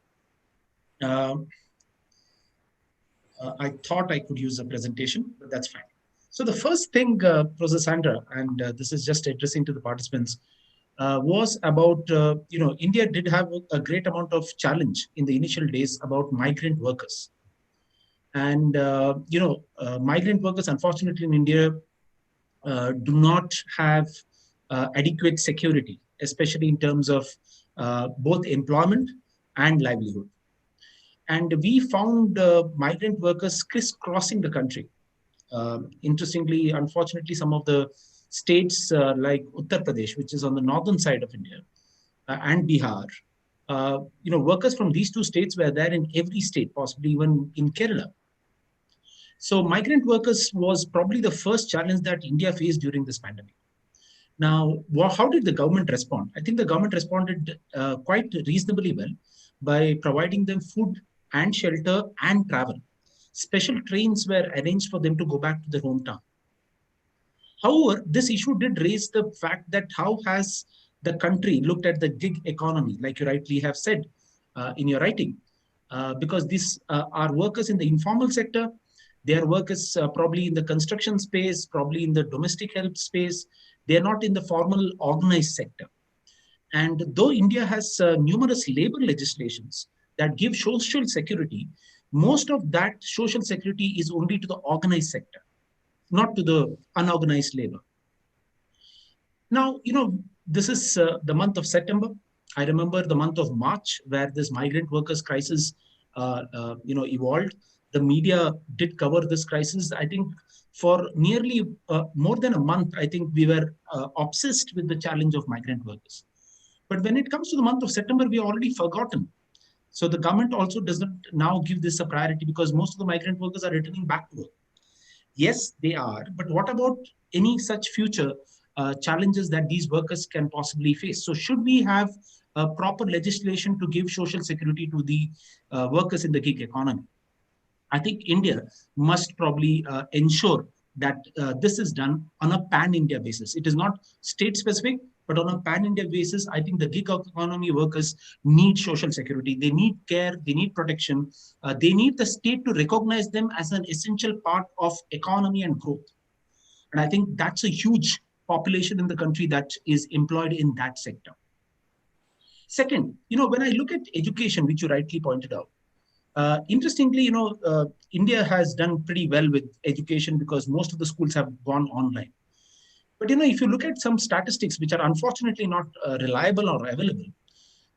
I thought I could use a presentation, but that's fine. So the first thing, Professor Sandra, and this is just addressing to the participants, was about, India did have a great amount of challenge in the initial days about migrant workers. And, migrant workers, unfortunately, in India, do not have adequate security, especially in terms of both employment and livelihood. And we found migrant workers crisscrossing the country. Interestingly, unfortunately, some of the states like Uttar Pradesh, which is on the northern side of India, and Bihar, workers from these two states were there in every state, possibly even in Kerala. So migrant workers was probably the first challenge that India faced during this pandemic. Now, how did the government respond? I think the government responded quite reasonably well by providing them food and shelter and travel. Special trains were arranged for them to go back to their hometown. However, this issue did raise the fact that how has the country looked at the gig economy, like you rightly have said in your writing, because these are workers in the informal sector. They are workers probably in the construction space, probably in the domestic help space. They are not in the formal organized sector. And though India has numerous labor legislations that give social security, most of that social security is only to the organized sector, not to the unorganized labor. Now, this is the month of September. I remember the month of March, where this migrant workers crisis, evolved. The media did cover this crisis. I think For nearly more than a month, I think we were obsessed with the challenge of migrant workers. But when it comes to the month of September, we already forgotten. So the government also doesn't now give this a priority because most of the migrant workers are returning back to work. Yes, they are. But what about any such future challenges that these workers can possibly face? So should we have proper legislation to give social security to the workers in the gig economy? I think India must probably ensure that this is done on a pan-India basis. It is not state-specific, but on a pan-India basis, I think the gig economy workers need social security. They need care. They need protection. They need the state to recognize them as an essential part of economy and growth. And I think that's a huge population in the country that is employed in that sector. Second, when I look at education, which you rightly pointed out, interestingly, India has done pretty well with education because most of the schools have gone online. But, if you look at some statistics, which are unfortunately not reliable or available,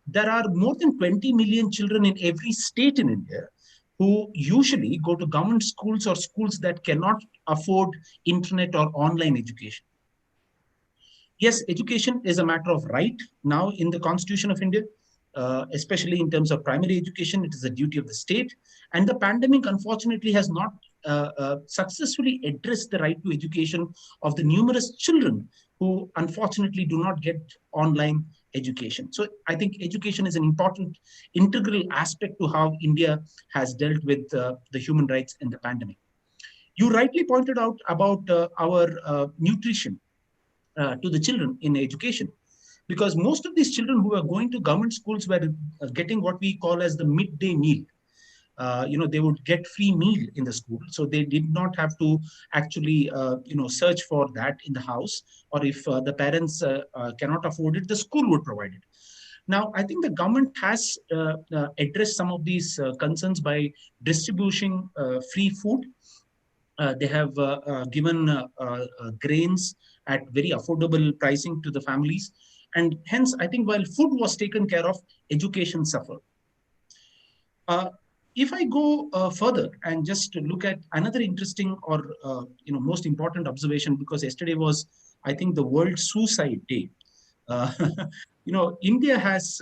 there are more than 20 million children in every state in India who usually go to government schools or schools that cannot afford internet or online education. Yes, education is a matter of right now in the Constitution of India. Especially in terms of primary education, it is a duty of the state. And the pandemic, unfortunately, has not successfully addressed the right to education of the numerous children who, unfortunately, do not get online education. So I think education is an important integral aspect to how India has dealt with the human rights in the pandemic. You rightly pointed out about our nutrition to the children in education, because most of these children who are going to government schools were getting what we call as the midday meal. They would get free meal in the school, so they did not have to actually, search for that in the house, or if the parents cannot afford it, the school would provide it. Now, I think the government has addressed some of these concerns by distributing free food. They have given grains at very affordable pricing to the families. And hence, I think while food was taken care of, education suffered. If I go further and just look at another interesting or most important observation, because yesterday was, I think, the World Suicide Day. India has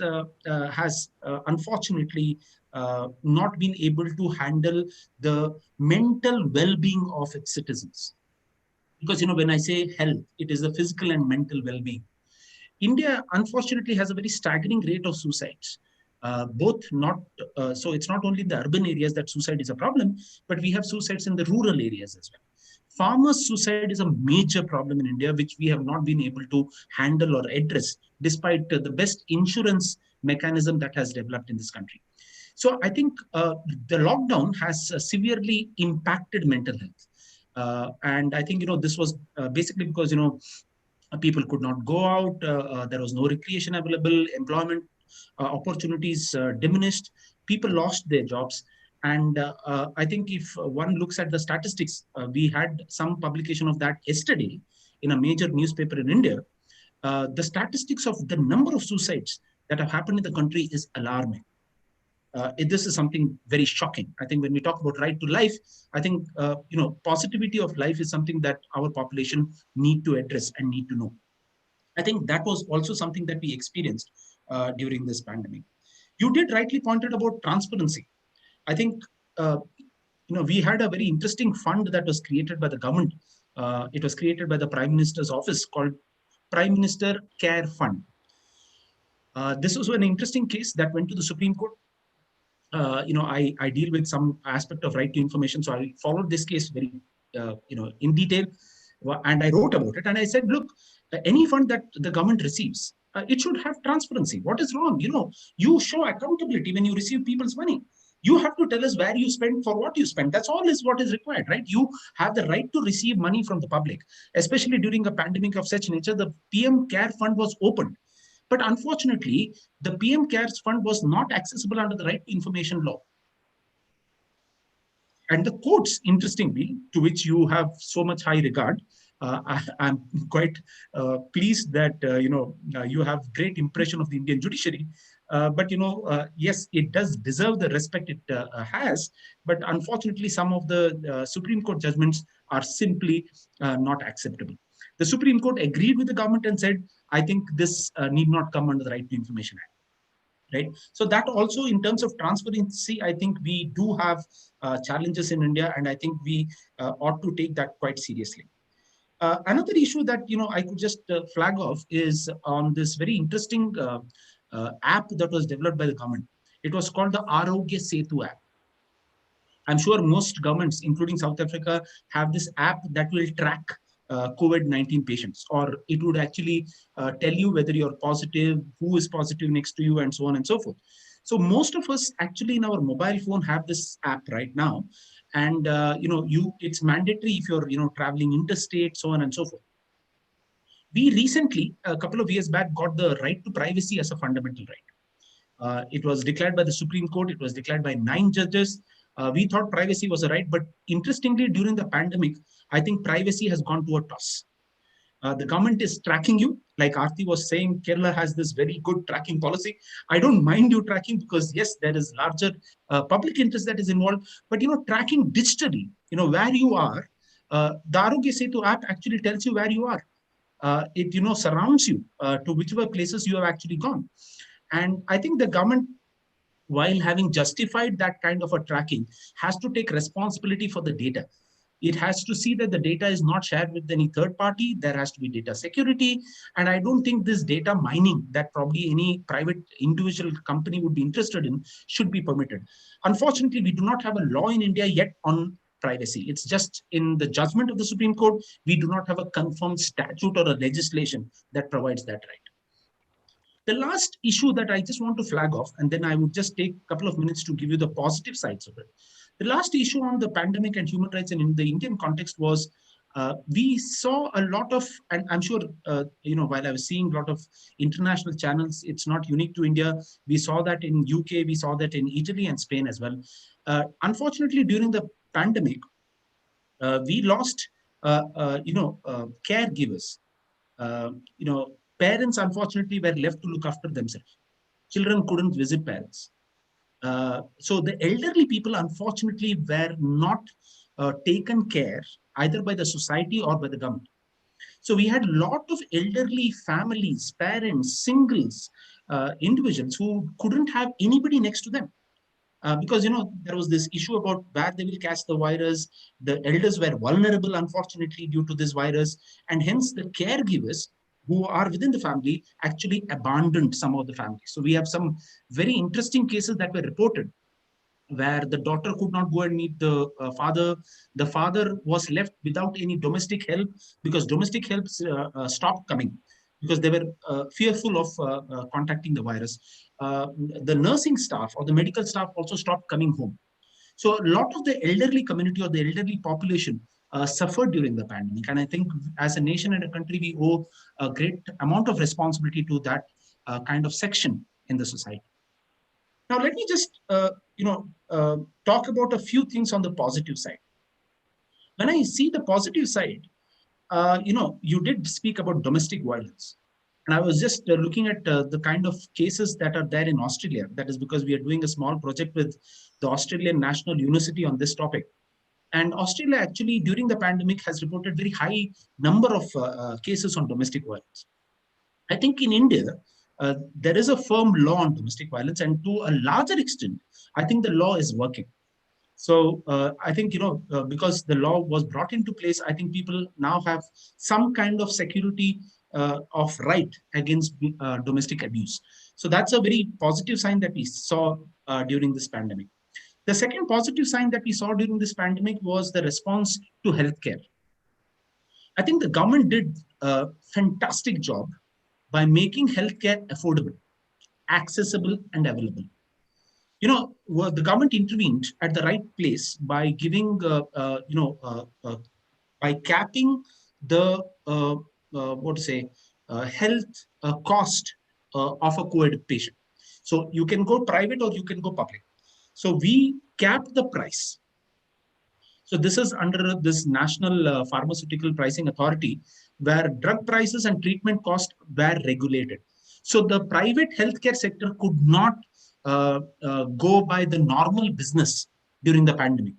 unfortunately not been able to handle the mental well-being of its citizens. Because when I say health, it is the physical and mental well-being. India, unfortunately, has a very staggering rate of suicides. So it's not only in the urban areas that suicide is a problem, but we have suicides in the rural areas as well. Farmers' suicide is a major problem in India, which we have not been able to handle or address, despite the best insurance mechanism that has developed in this country. So I think the lockdown has severely impacted mental health. And I think, this was basically because, people could not go out. There was no recreation available. Employment opportunities diminished. People lost their jobs. And I think if one looks at the statistics, we had some publication of that yesterday in a major newspaper in India. The statistics of the number of suicides that have happened in the country is alarming. This is something very shocking. I think when we talk about right to life, I think, positivity of life is something that our population need to address and need to know. I think that was also something that we experienced during this pandemic. You did rightly pointed about transparency. I think, we had a very interesting fund that was created by the government. It was created by the Prime Minister's office called Prime Minister Care Fund. This was an interesting case that went to the Supreme Court. I deal with some aspect of right to information, so I followed this case very, in detail, and I wrote about it. And I said, look, any fund that the government receives, it should have transparency. What is wrong? You show accountability when you receive people's money. You have to tell us where you spend, for what you spend. That's all is what is required, right? You have the right to receive money from the public, especially during a pandemic of such nature. The PM Care Fund was opened. But unfortunately, the PM CARES Fund was not accessible under the Right to Information Law. And the courts, interestingly, to which you have so much high regard, I'm quite pleased that you have great impression of the Indian judiciary. But yes, it does deserve the respect it has. But unfortunately, some of the Supreme Court judgments are simply not acceptable. The Supreme Court agreed with the government and said, I think this need not come under the Right to Information Act. Right. So that also, in terms of transparency, I think we do have challenges in India, and I think we ought to take that quite seriously. Another issue that I could just flag off is on this very interesting app that was developed by the government. It was called the Arogya Setu app. I'm sure most governments, including South Africa, have this app that will track COVID-19 patients, or it would actually tell you whether you're positive, who is positive next to you, and so on and so forth. So most of us actually in our mobile phone have this app right now, and it's mandatory if you're traveling interstate, so on and so forth. We recently, a couple of years back, got the right to privacy as a fundamental right. It was declared by the Supreme Court. It was declared by 9 judges. We thought privacy was a right, but interestingly, during the pandemic, I think privacy has gone to a toss. The government is tracking you. Like Aarti was saying, Kerala has this very good tracking policy. I don't mind you tracking because, yes, there is larger public interest that is involved. But, tracking digitally, where you are, the Arogya Setu app actually tells you where you are. It, surrounds you to whichever places you have actually gone. And I think the government, while having justified that kind of a tracking, has to take responsibility for the data. It has to see that the data is not shared with any third party. There has to be data security. And I don't think this data mining that probably any private individual company would be interested in should be permitted. Unfortunately, we do not have a law in India yet on privacy. It's just in the judgment of the Supreme Court, we do not have a confirmed statute or a legislation that provides that right. The last issue that I just want to flag off, and then I would just take a couple of minutes to give you the positive sides of it. The last issue on the pandemic and human rights and in the Indian context was we saw a lot of, and I'm sure, while I was seeing a lot of international channels, it's not unique to India. We saw that in UK, we saw that in Italy and Spain as well. Unfortunately, during the pandemic, we lost, caregivers. Parents, unfortunately, were left to look after themselves. Children couldn't visit parents. So the elderly people, unfortunately, were not taken care either by the society or by the government. So we had a lot of elderly families, parents, singles, individuals who couldn't have anybody next to them. Because, there was this issue about where they will catch the virus. The elders were vulnerable, unfortunately, due to this virus. And hence the caregivers who are within the family actually abandoned some of the families. So we have some very interesting cases that were reported where the daughter could not go and meet the father. The father was left without any domestic help because domestic help stopped coming because they were fearful of contacting the virus. The nursing staff or the medical staff also stopped coming home. So a lot of the elderly community or the elderly population suffered during the pandemic. And I think as a nation and a country, we owe a great amount of responsibility to that kind of section in the society. Now, let me just, talk about a few things on the positive side. When I see the positive side, you did speak about domestic violence. And I was just looking at the kind of cases that are there in Australia. That is because we are doing a small project with the Australian National University on this topic. And Australia actually, during the pandemic, has reported very high number of cases on domestic violence. I think in India, there is a firm law on domestic violence, and to a larger extent, I think the law is working. So I think, because the law was brought into place, I think people now have some kind of security of right against domestic abuse. So that's a very positive sign that we saw during this pandemic. The second positive sign that we saw during this pandemic was the response to healthcare. I think the government did a fantastic job by making healthcare affordable, accessible, and available. The government intervened at the right place by giving, by capping the, health cost of a COVID patient. So you can go private or you can go public. So we capped the price. So this is under this National Pharmaceutical Pricing Authority, where drug prices and treatment costs were regulated. So the private healthcare sector could not go by the normal business during the pandemic.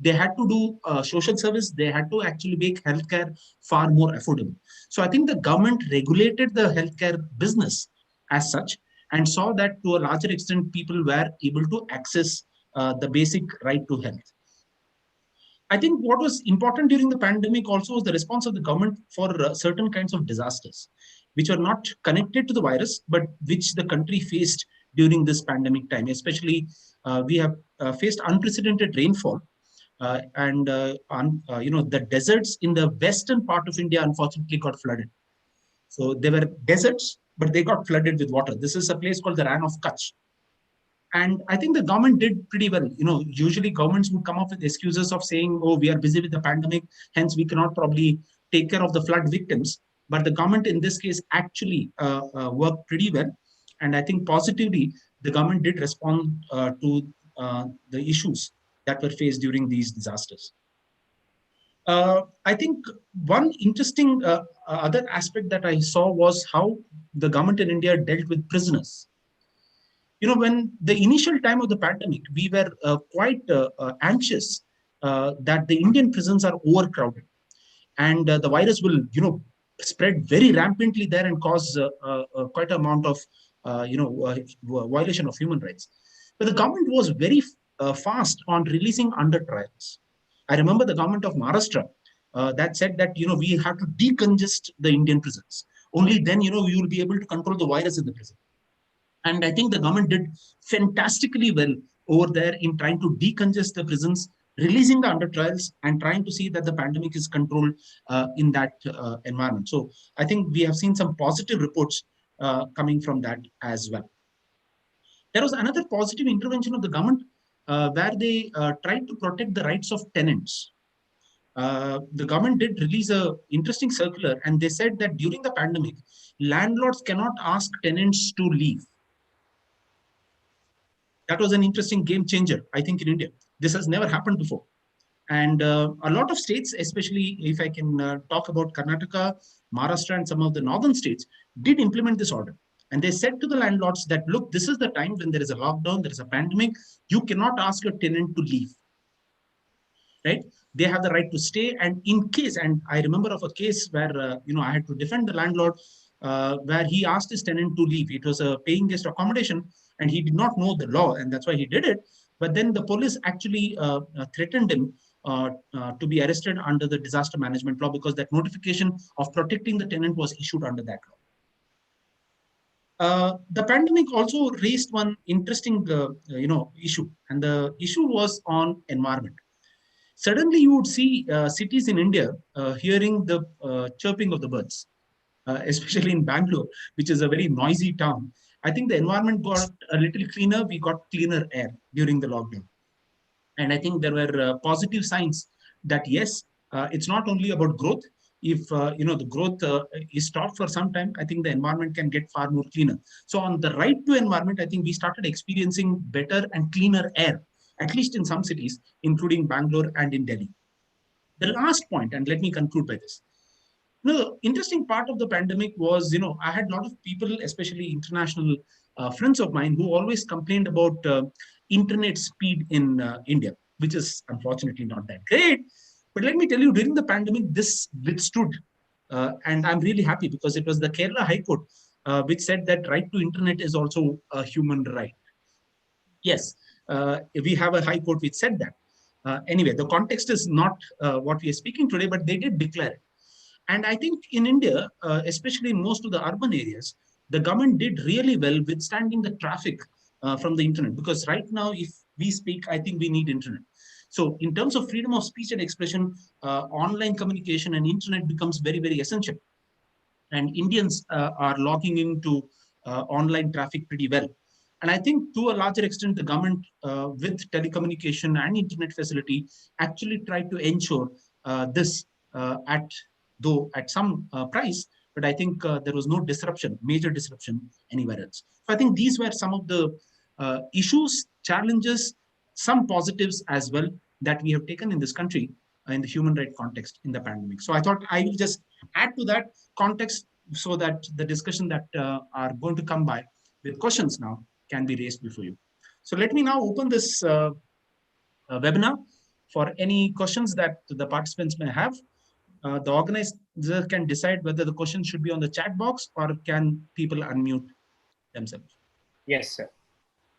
They had to do social service. They had to actually make healthcare far more affordable. So I think the government regulated the healthcare business as such and saw that to a larger extent, people were able to access the basic right to health. I think what was important during the pandemic also was the response of the government for certain kinds of disasters, which are not connected to the virus, but which the country faced during this pandemic time. Especially, we have faced unprecedented rainfall, the deserts in the western part of India unfortunately got flooded. So there were deserts, but they got flooded with water. This is a place called the Ran of Kutch. And I think the government did pretty well. Usually governments would come up with excuses of saying, oh, we are busy with the pandemic, hence we cannot probably take care of the flood victims. But the government in this case actually worked pretty well. And I think positively, the government did respond to the issues that were faced during these disasters. I think one interesting other aspect that I saw was how the government in India dealt with prisoners. When the initial time of the pandemic, we were quite anxious that the Indian prisons are overcrowded and the virus will, spread very rampantly there and cause quite an amount of, violation of human rights. But the government was very fast on releasing under trials. I remember the government of Maharashtra that said that, we have to decongest the Indian prisons. Only then, we will be able to control the virus in the prison. And I think the government did fantastically well over there in trying to decongest the prisons, releasing the under trials, and trying to see that the pandemic is controlled in that environment. So I think we have seen some positive reports coming from that as well. There was another positive intervention of the government where they tried to protect the rights of tenants. The government did release an interesting circular, and they said that during the pandemic, landlords cannot ask tenants to leave. That was an interesting game changer, I think, in India. This has never happened before. And a lot of states, especially if I can talk about Karnataka, Maharashtra, and some of the northern states, did implement this order. And they said to the landlords that, look, this is the time when there is a lockdown, there is a pandemic, you cannot ask your tenant to leave. Right? They have the right to stay. And in case, and I remember of a case where, I had to defend the landlord where he asked his tenant to leave. It was a paying guest accommodation and he did not know the law and that's why he did it. But then the police actually threatened him to be arrested under the disaster management law because that notification of protecting the tenant was issued under that law. The pandemic also raised one interesting, issue, and the issue was on environment. Suddenly, you would see cities in India hearing the chirping of the birds, especially in Bangalore, which is a very noisy town. I think the environment got a little cleaner. We got cleaner air during the lockdown. And I think there were positive signs that, yes, it's not only about growth. If the growth is stopped for some time, I think the environment can get far more cleaner. So on the right to environment, I think we started experiencing better and cleaner air, at least in some cities, including Bangalore and in Delhi. The last point, and let me conclude by this. The interesting part of the pandemic was, I had a lot of people, especially international friends of mine, who always complained about internet speed in India, which is unfortunately not that great. But let me tell you, during the pandemic, this withstood. And I'm really happy because it was the Kerala High Court which said that right to internet is also a human right. Yes, we have a High Court which said that. Anyway, the context is not what we are speaking today, but they did declare it. And I think in India, especially in most of the urban areas, the government did really well withstanding the traffic from the internet. Because right now, if we speak, I think we need internet. So in terms of freedom of speech and expression, online communication and internet becomes very, very essential. And Indians are logging into online traffic pretty well. And I think to a larger extent, the government with telecommunication and internet facility actually tried to ensure this at some price, but I think there was no disruption, major disruption anywhere else. So I think these were some of the issues, challenges, some positives as well that we have taken in this country in the human rights context in the pandemic. So I thought I will just add to that context so that the discussion that are going to come by with questions now can be raised before you. So let me now open this webinar. for any questions that the participants may have. The organizer can decide whether the question should be on the chat box or can people unmute themselves. Yes, sir.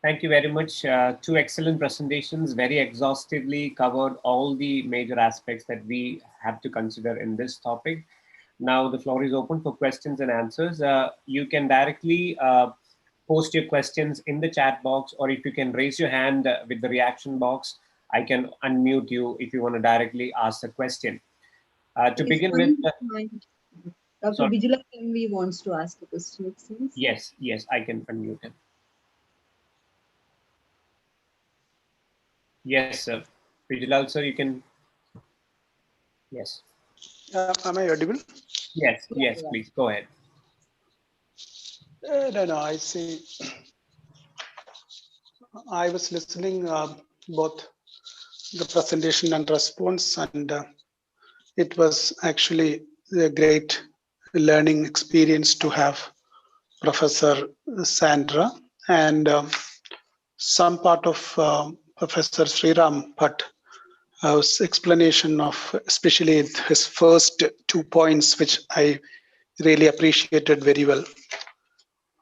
Thank you very much. Two excellent presentations, very exhaustively covered all the major aspects that we have to consider in this topic. Now the floor is open for questions and answers. You can directly post your questions in the chat box, or if you can raise your hand with the reaction box, I can unmute you if you want to directly ask the question. To begin with, Dr. Vijula MV wants to ask a question, it seems. Yes, I can unmute him. Yes, sir. Vijilal, sir, you can. Yes. Am I audible? Yes, please go ahead. No, I see. I was listening both the presentation and response, and it was actually a great learning experience to have Professor Sandra and some part of Professor Sriram Bhatt's explanation of especially his first 2 points, which I really appreciated very well.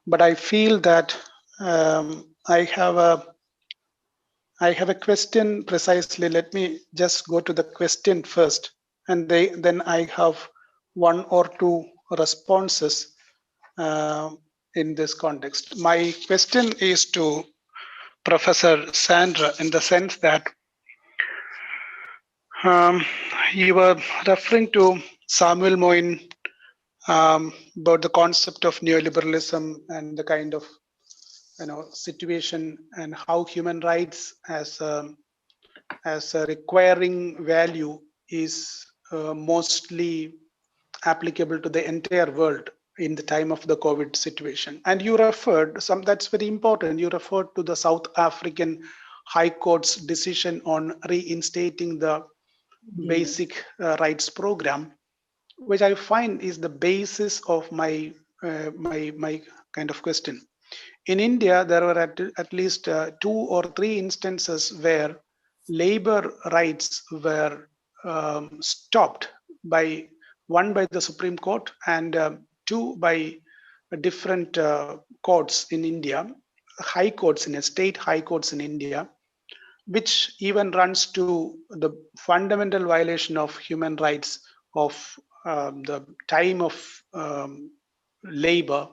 But I feel that I have a question precisely. Let me just go to the question first, and then I have one or two responses in this context. My question is to Professor Sandra in the sense that you were referring to Samuel Moyn about the concept of neoliberalism and the kind of situation and how human rights as a requiring value is mostly applicable to the entire world in the time of the COVID situation. And you referred that's very important. You referred to the South African High Court's decision on reinstating the basic rights program, which I find is the basis of my my kind of question. In India, there were at least 2 or 3 instances where labor rights were stopped by one by the Supreme Court and two by different courts in India, high courts in state high courts in India, which even runs to the fundamental violation of human rights of the time of labor,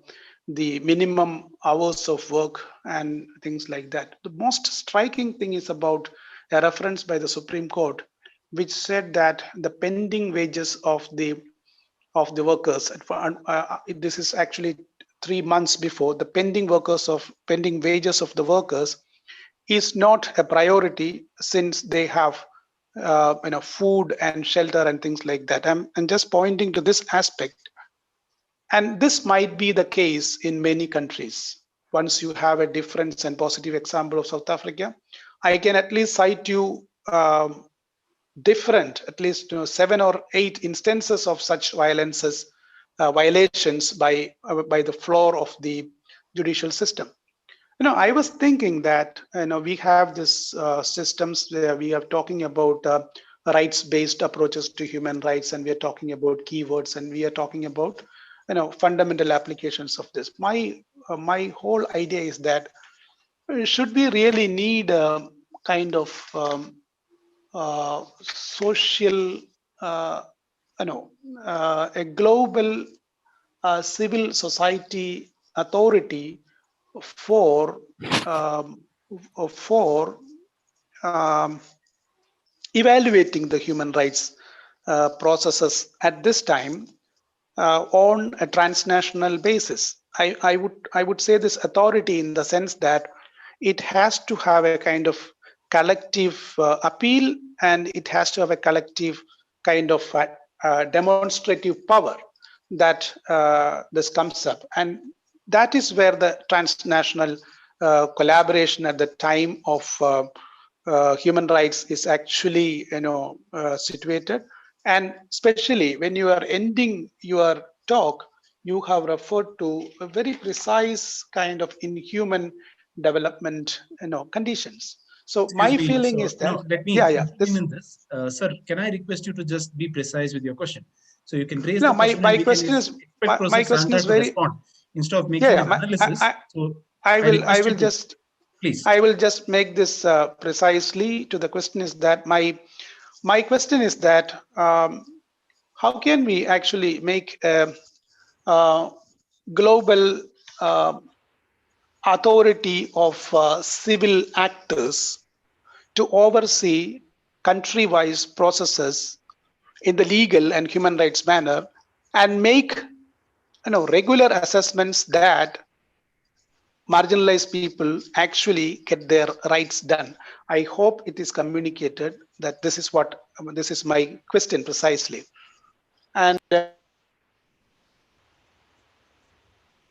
the minimum hours of work and things like that. The most striking thing is about a reference by the Supreme Court, which said that the pending wages of the workers, this is actually 3 months before, the pending wages of the workers is not a priority since they have food and shelter and things like that. I'm just pointing to this aspect. And this might be the case in many countries. Once you have a different and positive example of South Africa, I can at least cite you different, at least 7 or 8 instances of such violations by the floor of the judicial system. I was thinking that we have this systems where we are talking about rights-based approaches to human rights, and we are talking about keywords, and we are talking about fundamental applications of this. My whole idea is that should we really need a kind of social, a global civil society authority for evaluating the human rights processes at this time on a transnational basis. I would say this authority in the sense that it has to have a kind of collective appeal, and it has to have a collective kind of demonstrative power that this comes up, and that is where the transnational collaboration at the time of human rights is actually situated. And especially when you are ending your talk, you have referred to a very precise kind of inhuman development conditions. So my feeling is that, no, let me intervene in this. Sir, can I request you to just be precise with your question? So you can raise the question my and we question can is, expect my Professor question Sandra is to very, respond instead of making an analysis. So I request you to, please. I will just make this precisely to the question is that my question is that how can we actually make a global authority of civil actors to oversee country-wise processes in the legal and human rights manner and make regular assessments that marginalized people actually get their rights done. I hope it is communicated that this is my question precisely. And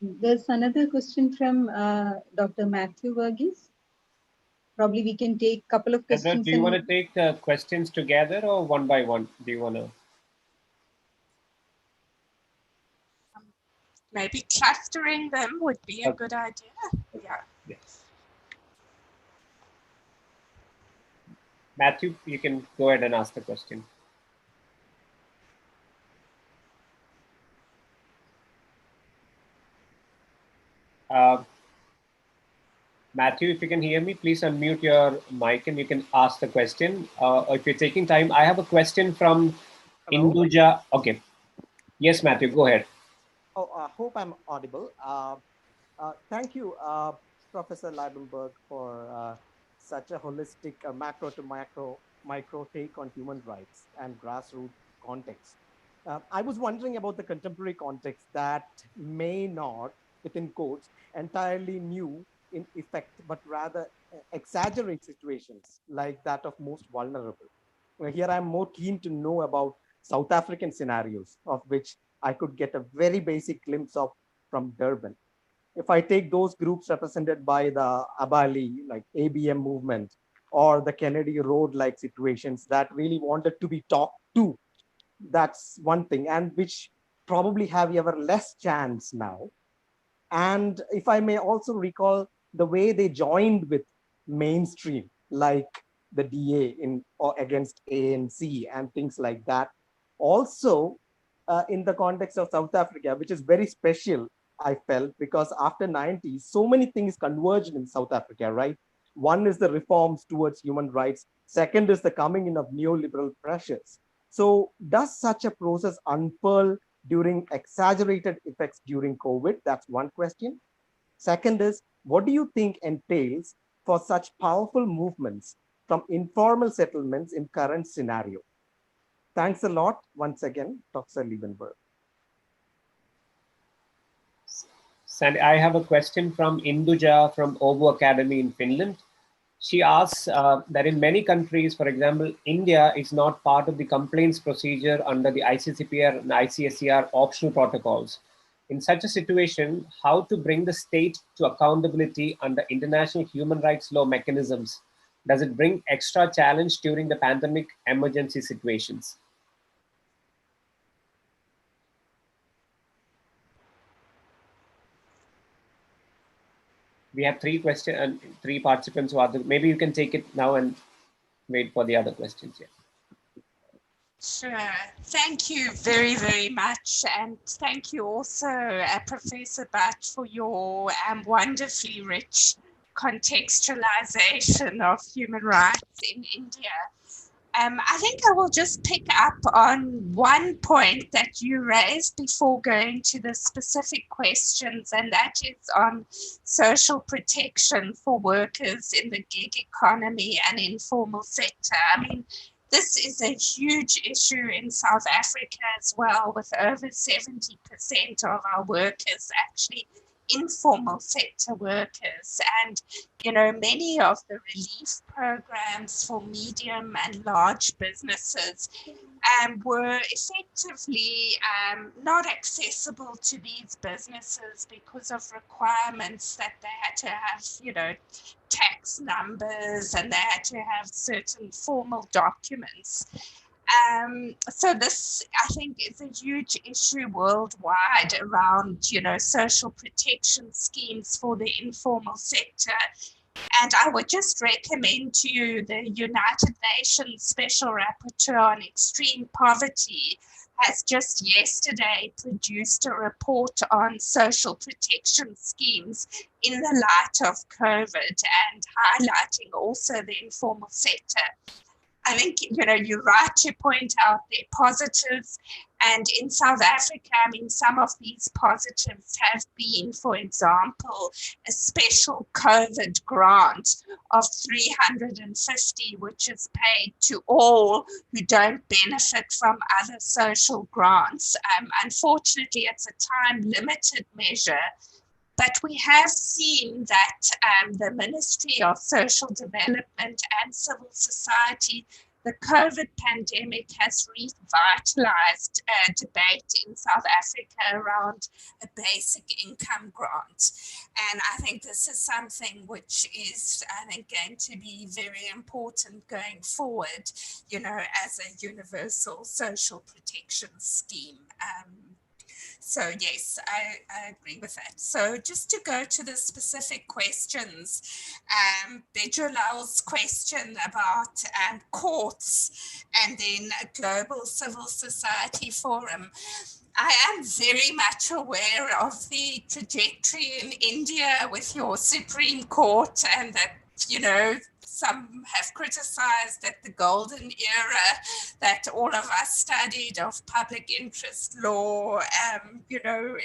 there's another question from Dr. Matthew Verghese. Probably we can take a couple of questions. Do you want to take the questions together or one by one? Do you want to? Maybe clustering them would be a good idea. Yeah. Yes. Matthew, you can go ahead and ask the question. Matthew, if you can hear me, please unmute your mic and you can ask the question. If you're taking time, I have a question from Induja. Okay. Yes, Matthew, go ahead. Oh, I hope I'm audible. Thank you, Professor Leibenberg, for such a holistic macro to micro take on human rights and grassroots context. I was wondering about the contemporary context that may not, within quotes, entirely new in effect, but rather exaggerate situations like that of most vulnerable. Here, I'm more keen to know about South African scenarios, of which I could get a very basic glimpse of from Durban. If I take those groups represented by the Abali, like ABM movement, or the Kennedy Road-like situations that really wanted to be talked to, that's one thing, and which probably have ever less chance now. And if I may also recall the way they joined with mainstream, like the DA or against ANC and things like that. Also, in the context of South Africa, which is very special, I felt, because after 90s, so many things converged in South Africa, right? One is the reforms towards human rights. Second is the coming in of neoliberal pressures. So does such a process unfurl during exaggerated effects during COVID? That's one question. Second is, what do you think entails for such powerful movements from informal settlements in current scenario? Thanks a lot once again, Dr. Liebenberg. Sandy, I have a question from Induja from Åbo Academy in Finland. She asks that in many countries, for example, India is not part of the complaints procedure under the ICCPR and ICSCR optional protocols. In such a situation, how to bring the state to accountability under international human rights law mechanisms? Does it bring extra challenge during the pandemic emergency situations? We have three questions and three participants who are maybe you can take it now and wait for the other questions. Yeah. Sure. Thank you very, very much. And thank you also, Professor Bhatt, for your wonderfully rich contextualization of human rights in India. I think I will just pick up on one point that you raised before going to the specific questions, and that is on social protection for workers in the gig economy and informal sector. I mean, this is a huge issue in South Africa as well, with over 70% of our workers actually informal sector workers. And, you know, many of the relief programs for medium and large businesses were effectively not accessible to these businesses because of requirements that they had to have, you know, tax numbers, and they had to have certain formal documents. So this, I think, is a huge issue worldwide around, you know, social protection schemes for the informal sector. And I would just recommend to you the United Nations Special Rapporteur on Extreme Poverty has just yesterday produced a report on social protection schemes in the light of COVID and highlighting also the informal sector. I think, you're right to point out their positives. And in South Africa, I mean, some of these positives have been, for example, a special COVID grant of 350, which is paid to all who don't benefit from other social grants. Unfortunately, it's a time-limited measure. But we have seen that the Ministry of Social Development and Civil Society, the COVID pandemic has revitalized a debate in South Africa around a basic income grant. And I think this is something which is, I think, going to be very important going forward, as a universal social protection scheme. So yes, I agree with that. So just to go to the specific questions, Bejolal's question about courts and then a global civil society forum. I am very much aware of the trajectory in India with your Supreme Court, and that, some have criticized that the golden era that all of us studied of public interest law,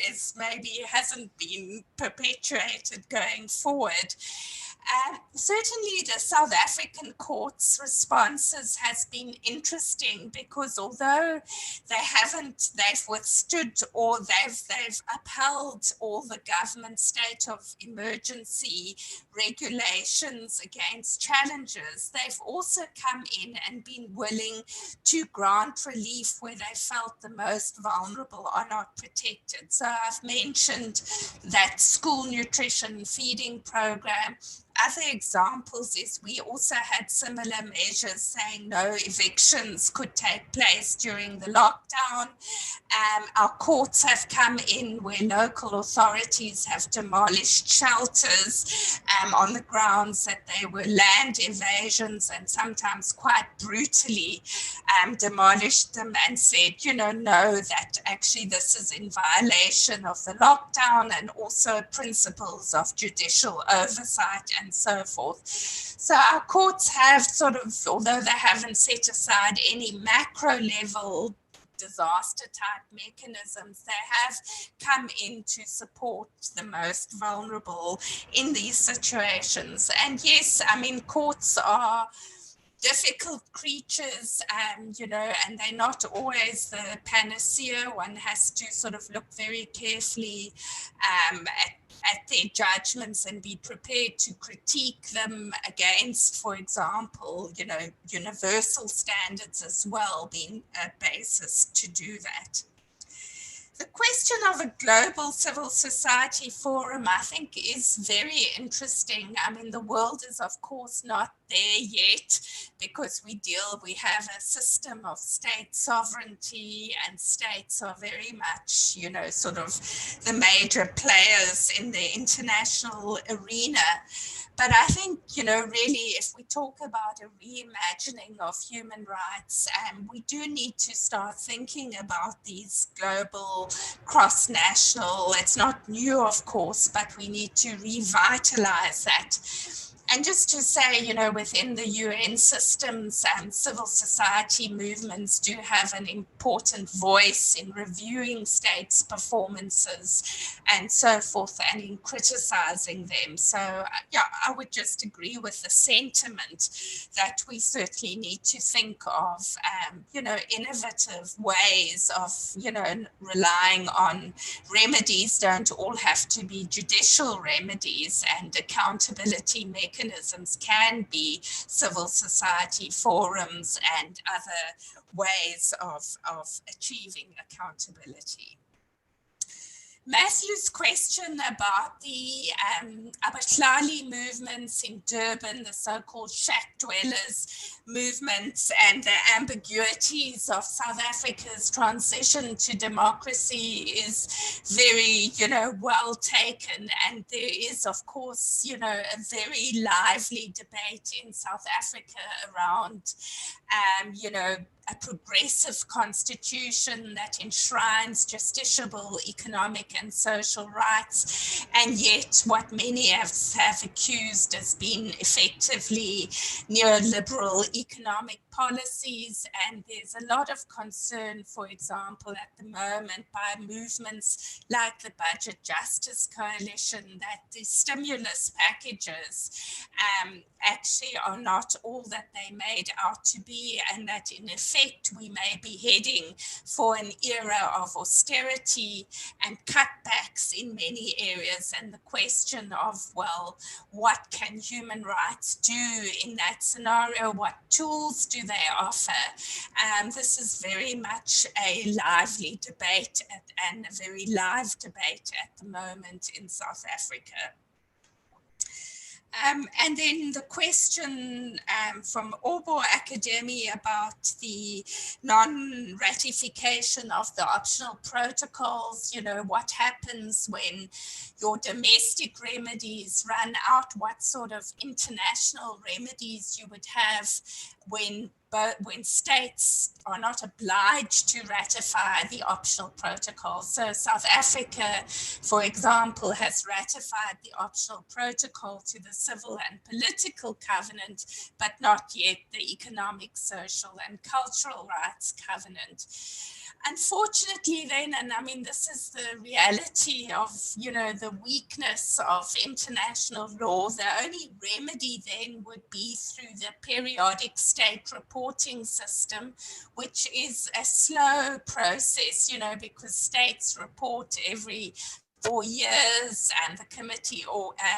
is maybe hasn't been perpetuated going forward. Certainly the South African court's responses has been interesting because although they've withstood or they've upheld all the government state of emergency regulations against challenges, they've also come in and been willing to grant relief where they felt the most vulnerable are not protected. So I've mentioned that school nutrition feeding program. Other examples is we also had similar measures saying no evictions could take place during the lockdown. Our courts have come in where local authorities have demolished shelters on the grounds that they were land invasions and sometimes quite brutally demolished them and said, no, that actually this is in violation of the lockdown and also principles of judicial oversight and so forth. So our courts have sort of, although they haven't set aside any macro level disaster type mechanisms, they have come in to support the most vulnerable in these situations. And yes, I mean, courts are difficult creatures, and they're not always the panacea. One has to sort of look very carefully at their judgments and be prepared to critique them against, for example, universal standards as well being a basis to do that. The question of a global civil society forum, I think, is very interesting. I mean, the world is, of course, not there yet because we have a system of state sovereignty, and states are very much, sort of the major players in the international arena. But I think, really, if we talk about a reimagining of human rights, we do need to start thinking about these global, cross-national, it's not new, of course, but we need to revitalize that. And just to say, within the UN systems, civil society movements do have an important voice in reviewing states' performances and so forth, and in criticizing them. So, yeah, I would just agree with the sentiment that we certainly need to think of, innovative ways of, relying on remedies. Don't all have to be judicial remedies, and accountability mechanisms can be civil society forums and other ways of achieving accountability. Matthew's question about the Abahlali movements in Durban, the so-called shack dwellers movements and the ambiguities of South Africa's transition to democracy is very, well taken. And there is, of course, a very lively debate in South Africa around, a progressive constitution that enshrines justiciable economic and social rights, and yet what many have accused as being effectively neoliberal economic policies. And there's a lot of concern, for example, at the moment by movements like the Budget Justice Coalition, that the stimulus packages actually are not all that they made out to be, and that in effect we may be heading for an era of austerity and cutbacks in many areas. And the question of, well, what can human rights do in that scenario? What tools do they offer? This is very much a lively debate and a very live debate at the moment in South Africa. And then the question from Obo Academy about the non-ratification of the optional protocols, what happens when your domestic remedies run out, what sort of international remedies you would have when states are not obliged to ratify the optional protocol. So South Africa, for example, has ratified the optional protocol to the Civil and Political Covenant, but not yet the Economic, Social and Cultural Rights Covenant. Unfortunately then, and I mean, this is the reality of, the weakness of international law, the only remedy then would be through the periodic state reporting system, which is a slow process, because states report every 4 years and the committee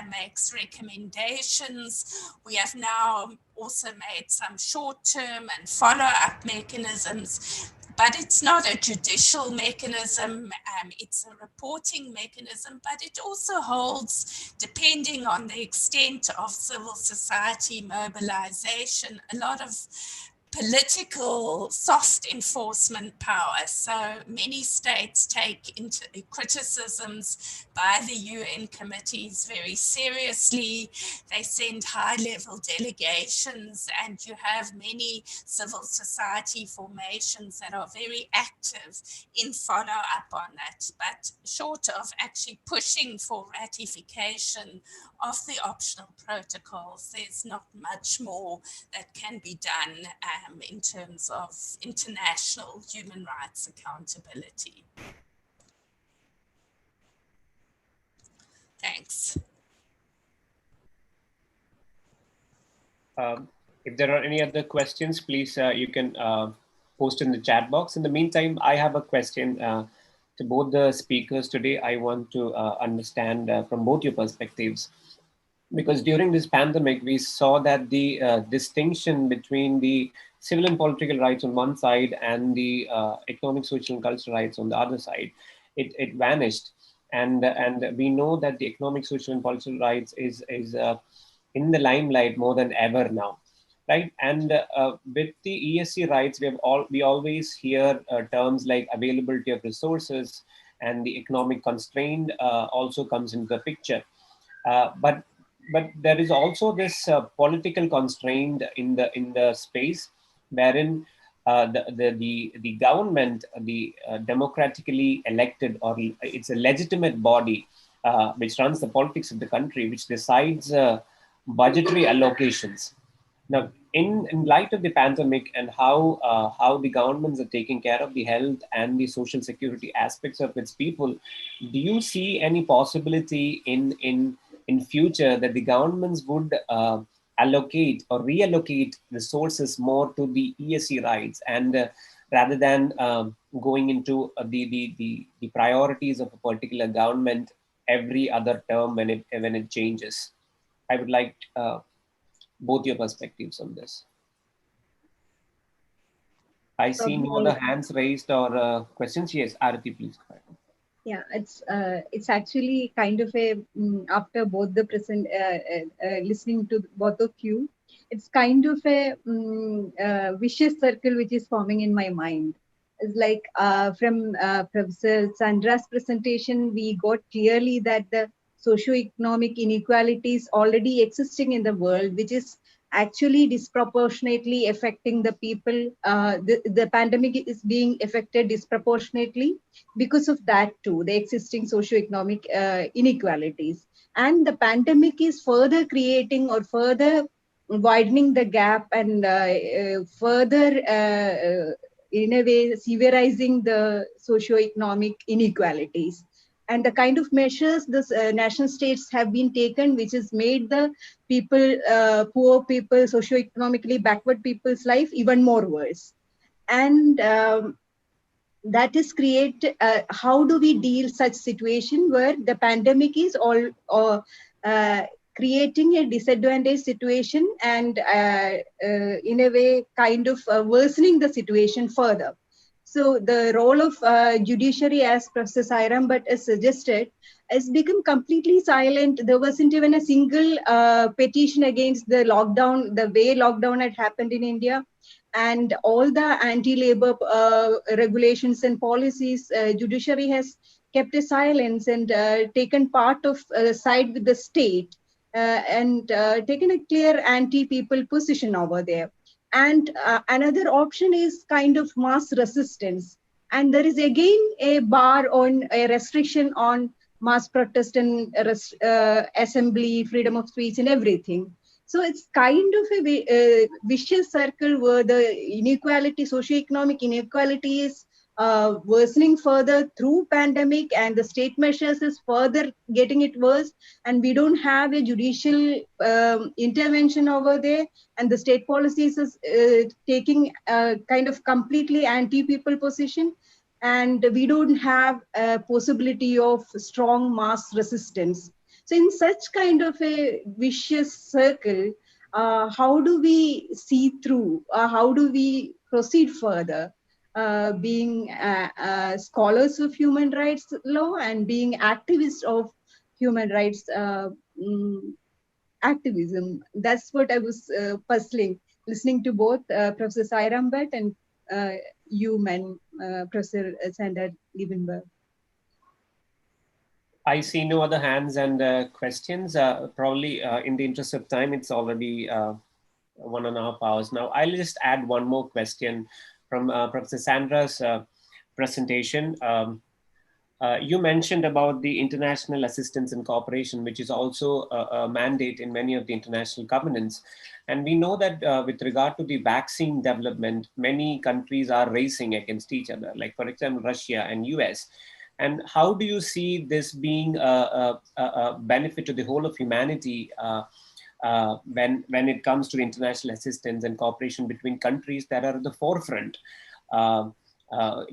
makes recommendations. We have now also made some short-term and follow-up mechanisms, but it's not a judicial mechanism, it's a reporting mechanism, but it also holds, depending on the extent of civil society mobilization, a lot of political soft enforcement power. So many states take into criticisms by the UN committees very seriously. They send high-level delegations, and you have many civil society formations that are very active in follow-up on that. But short of actually pushing for ratification of the optional protocols, there's not much more that can be done in terms of international human rights accountability. Thanks. If there are any other questions, please, you can post in the chat box. In the meantime, I have a question to both the speakers today. I want to understand from both your perspectives, because during this pandemic, we saw that the distinction between the civil and political rights on one side and the economic, social, and cultural rights on the other side, it vanished. And we know that the economic, social, and political rights is in the limelight more than ever now, right? And with the ESC rights, we always hear terms like availability of resources, and the economic constraint also comes into the picture. But there is also this political constraint in the space, wherein the government, the democratically elected, or it's a legitimate body which runs the politics of the country, which decides budgetary allocations. Now, in light of the pandemic and how the governments are taking care of the health and the social security aspects of its people, do you see any possibility in future that the governments would allocate or reallocate resources more to the ESC rights, and rather than going into the priorities of a particular government every other term when it changes? I would like both your perspectives on this. I see no other hands raised or questions. Yes, Arati, please go ahead. Yeah, it's actually kind of a after both the listening to both of you, It's kind of a vicious circle which is forming in my mind. It's like from Professor Sandra's presentation, we got clearly that the socioeconomic inequalities already existing in the world, which is actually disproportionately affecting the people. The pandemic is being affected disproportionately because of that too, the existing socioeconomic inequalities. And the pandemic is further creating or further widening the gap and further, in a way, severizing the socioeconomic inequalities. And the kind of measures the national states have been taken, which has made the people, poor people, socioeconomically backward people's life even more worse. And that is create, how do we deal such situation where the pandemic is all uh, creating a disadvantaged situation and in a way kind of worsening the situation further. So the role of judiciary, as Professor Sairam Bhatt has suggested, has become completely silent. There wasn't even a single petition against the lockdown, the way lockdown had happened in India, and all the anti-labor regulations and policies. Judiciary has kept a silence and taken part of side with the state, and taken a clear anti-people position over there. And another option is kind of mass resistance. And there is again a bar on a restriction on mass protest and assembly, freedom of speech and everything. So it's kind of a vicious circle where the inequality, socioeconomic inequality is worsening further through pandemic, and the state measures is further getting it worse. And we don't have a judicial intervention over there, and the state policies is taking a kind of completely anti-people position, and we don't have a possibility of strong mass resistance. So in such kind of a vicious circle, how do we see through? How do we proceed further? Being scholars of human rights law and being activists of human rights activism. That's what I was puzzling, listening to both Professor Sairam Bhatt and you, man, Professor Sandra Liebenberg. I see no other hands and questions. Probably in the interest of time, it's already 1.5 hours now. I'll just add one more question from Professor Sandra's presentation. You mentioned about the international assistance and cooperation, which is also a mandate in many of the international covenants. And we know that with regard to the vaccine development, many countries are racing against each other, like for example, Russia and US. And how do you see this being a benefit to the whole of humanity when it comes to international assistance and cooperation between countries that are at the forefront?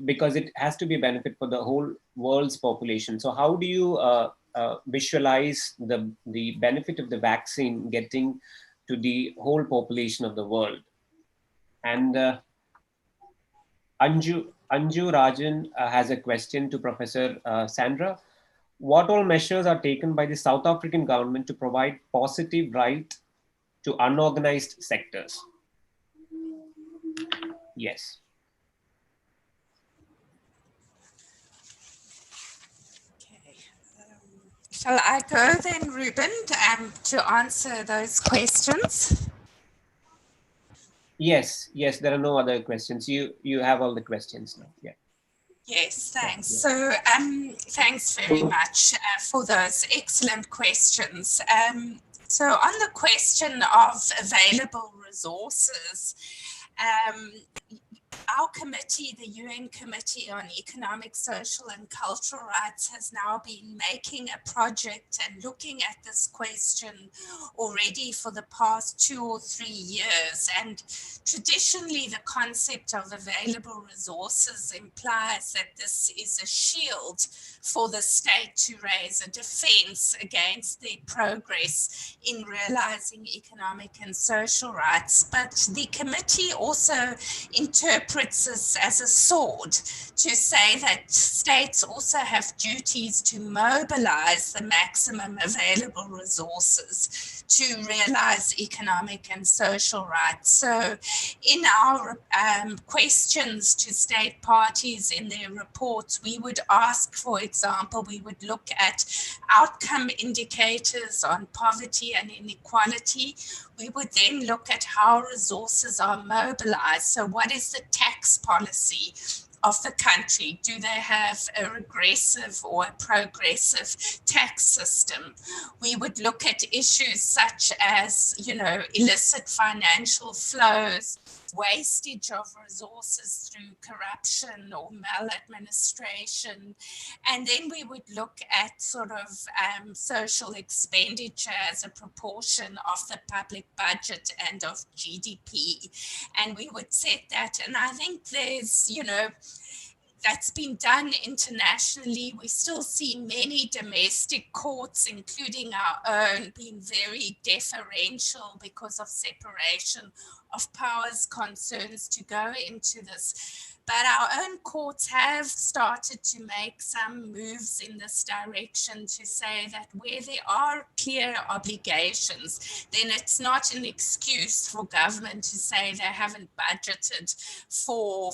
Because it has to be a benefit for the whole world's population. So how do you visualize the benefit of the vaccine getting to the whole population of the world? And Anju Rajan has a question to Professor Sandra. What all measures are taken by the South African government to provide positive right to unorganized sectors? Yes. Shall I go then, Ruben, to answer those questions? Yes, there are no other questions. You have all the questions now. Yeah. Yes, thanks. So thanks very much for those excellent questions. So on the question of available resources, our committee, the UN Committee on Economic, Social and Cultural Rights, has now been making a project and looking at this question already for the past 2 or 3 years. And traditionally, the concept of available resources implies that this is a shield for the state to raise a defense against their progress in realizing economic and social rights. But the committee also interprets interprets this as a sword to say that states also have duties to mobilize the maximum available resources to realize economic and social rights. So in our questions to state parties in their reports, we would ask, for example, we would look at outcome indicators on poverty and inequality. We would then look at how resources are mobilized. So what is the tax policy of the country? Do they have a regressive or a progressive tax system? We would look at issues such as, illicit financial flows, wastage of resources through corruption or maladministration. And then we would look at sort of social expenditure as a proportion of the public budget and of GDP. And we would set that. And I think there's, that's been done internationally. We still see many domestic courts, including our own, being very deferential because of separation of powers concerns to go into this. But our own courts have started to make some moves in this direction to say that where there are clear obligations, then it's not an excuse for government to say they haven't budgeted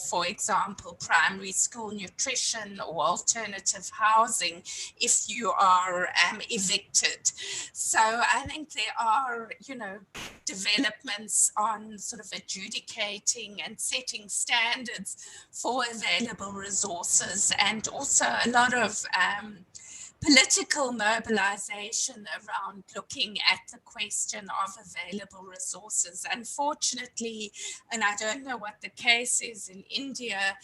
for example, primary school nutrition or alternative housing if you are evicted. So I think there are, developments on sort of adjudicating and setting standards for available resources, and also a lot of political mobilization around looking at the question of available resources. Unfortunately, and I don't know what the case is in India,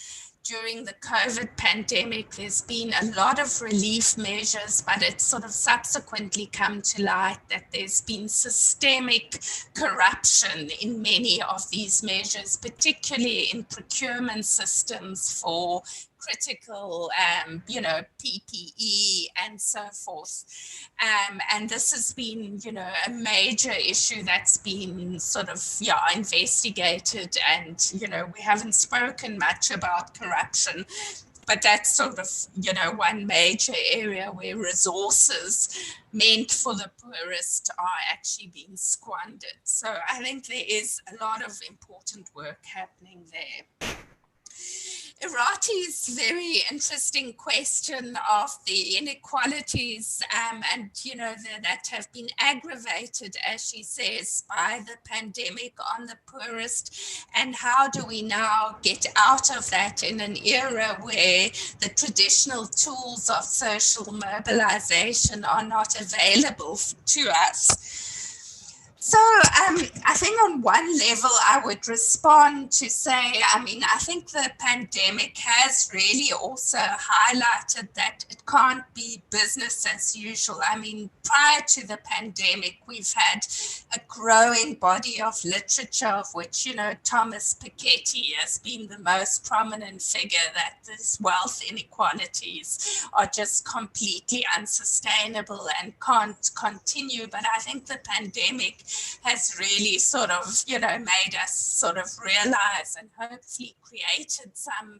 during the COVID pandemic, there's been a lot of relief measures, but it's sort of subsequently come to light that there's been systemic corruption in many of these measures, particularly in procurement systems for critical, PPE and so forth. And this has been, a major issue that's been sort of, investigated. And, we haven't spoken much about corruption, but that's sort of, one major area where resources meant for the poorest are actually being squandered. So I think there is a lot of important work happening there. Irati's very interesting question of the inequalities and, that have been aggravated, as she says, by the pandemic on the poorest. And how do we now get out of that in an era where the traditional tools of social mobilization are not available to us? So I think on one level, I would respond to say, I think the pandemic has really also highlighted that it can't be business as usual. Prior to the pandemic, we've had a growing body of literature of which, Thomas Piketty has been the most prominent figure, that these wealth inequalities are just completely unsustainable and can't continue. But I think the pandemic has really sort of, made us sort of realize and hopefully created some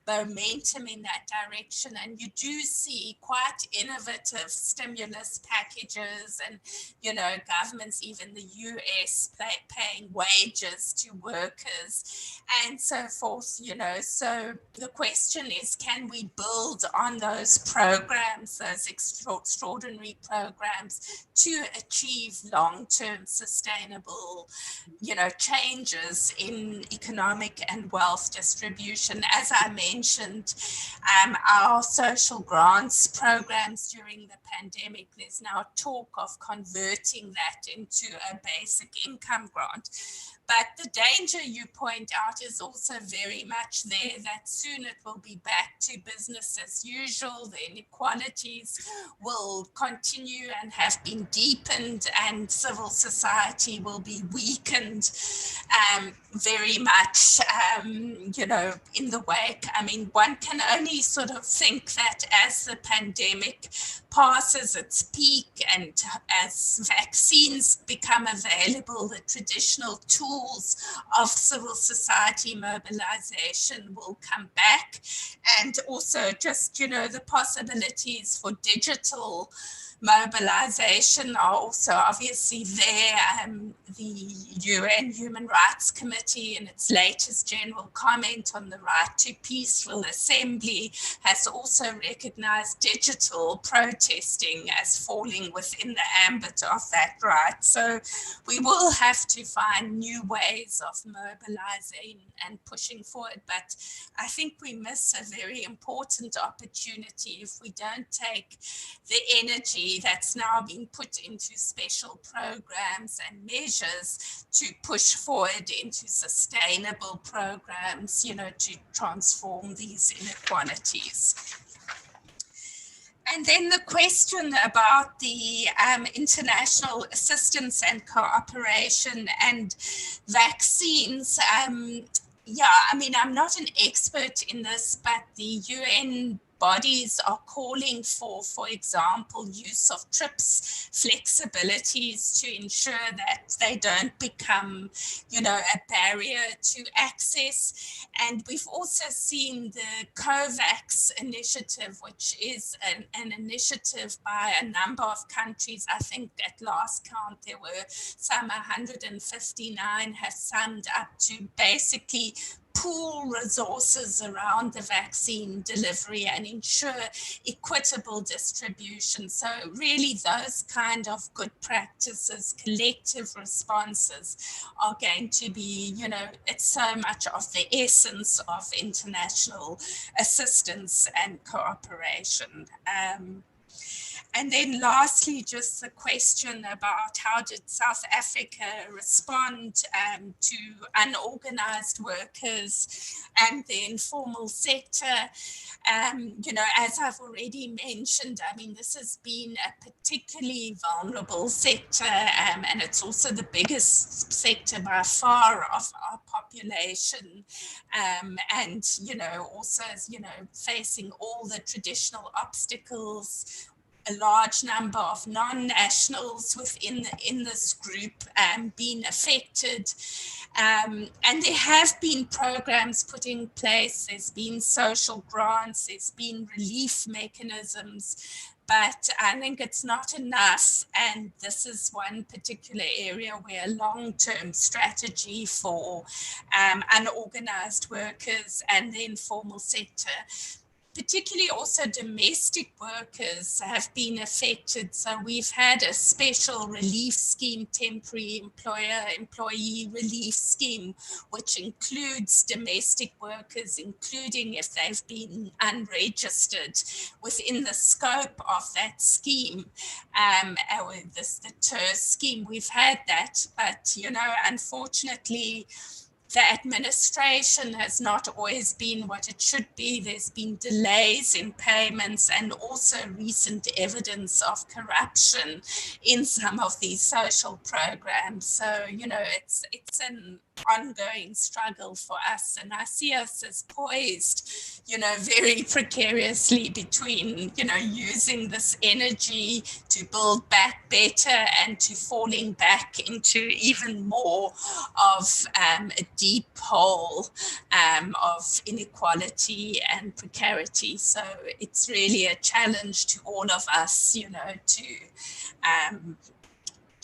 momentum in that direction. And you do see quite innovative stimulus packages and, governments, even the US, paying wages to workers and so forth, So the question is, can we build on those programs, those extraordinary programs, to achieve long-term sustainable, changes in economic and wealth distribution? As I mentioned, our social grants programs during the pandemic, there's now talk of converting that into a basic income grant. But the danger you point out is also very much there, that soon it will be back to business as usual. The inequalities will continue and have been deepened, and civil society will be weakened very much, in the wake. One can only sort of think that as the pandemic passes its peak and as vaccines become available, the traditional tools of civil society mobilization will come back. And also just, you know, the possibilities for digital mobilization are also obviously there. The UN Human Rights Committee, in its latest general comment on the right to peaceful assembly, has also recognized digital protesting as falling within the ambit of that right. So we will have to find new ways of mobilizing and pushing forward. But I think we miss a very important opportunity if we don't take the energy that's now being put into special programs and measures to push forward into sustainable programs, you know, to transform these inequalities. And then the question about the international assistance and cooperation and vaccines. Yeah, I mean, I'm not an expert in this, but the UN bodies are calling for example, use of TRIPS flexibilities to ensure that they don't become, you know, a barrier to access. And we've also seen the COVAX initiative, which is an initiative by a number of countries. I think at last count, there were some 159 have signed up to basically pool resources around the vaccine delivery and ensure equitable distribution. So really those kind of good practices, collective responses are going to be, you know, it's so much of the essence of international assistance and cooperation. And then lastly, just the question about how did South Africa respond to unorganized workers and the informal sector. You know, as I've already mentioned, I mean, this has been a particularly vulnerable sector, and it's also the biggest sector by far of our population. And, you know, also, you know, facing all the traditional obstacles, a large number of non-nationals within this group being affected. And there have been programs put in place, there's been social grants, there's been relief mechanisms, but I think it's not enough. And this is one particular area where a long-term strategy for unorganized workers and the informal sector, particularly also domestic workers, have been affected. So we've had a special relief scheme, temporary employee relief scheme, which includes domestic workers, including if they've been unregistered within the scope of that scheme. The TERS scheme, we've had that, but, you know, unfortunately, the administration has not always been what it should be. There's been delays in payments and also recent evidence of corruption in some of these social programs. So, you know, it's an ongoing struggle for us. And I see us as poised, you know, very precariously between, you know, using this energy to build back better and to falling back into even more of a deep hole of inequality and precarity. So it's really a challenge to all of us, you know, to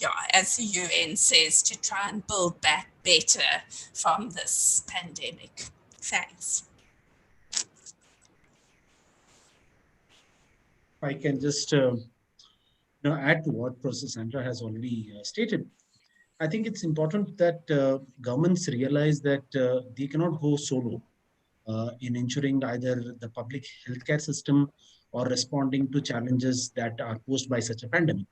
yeah, as the UN says, to try and build back better from this pandemic. Thanks. I can just add to what Professor Sandra has already stated. I think it's important that governments realize that they cannot go solo in ensuring either the public healthcare system or responding to challenges that are posed by such a pandemic.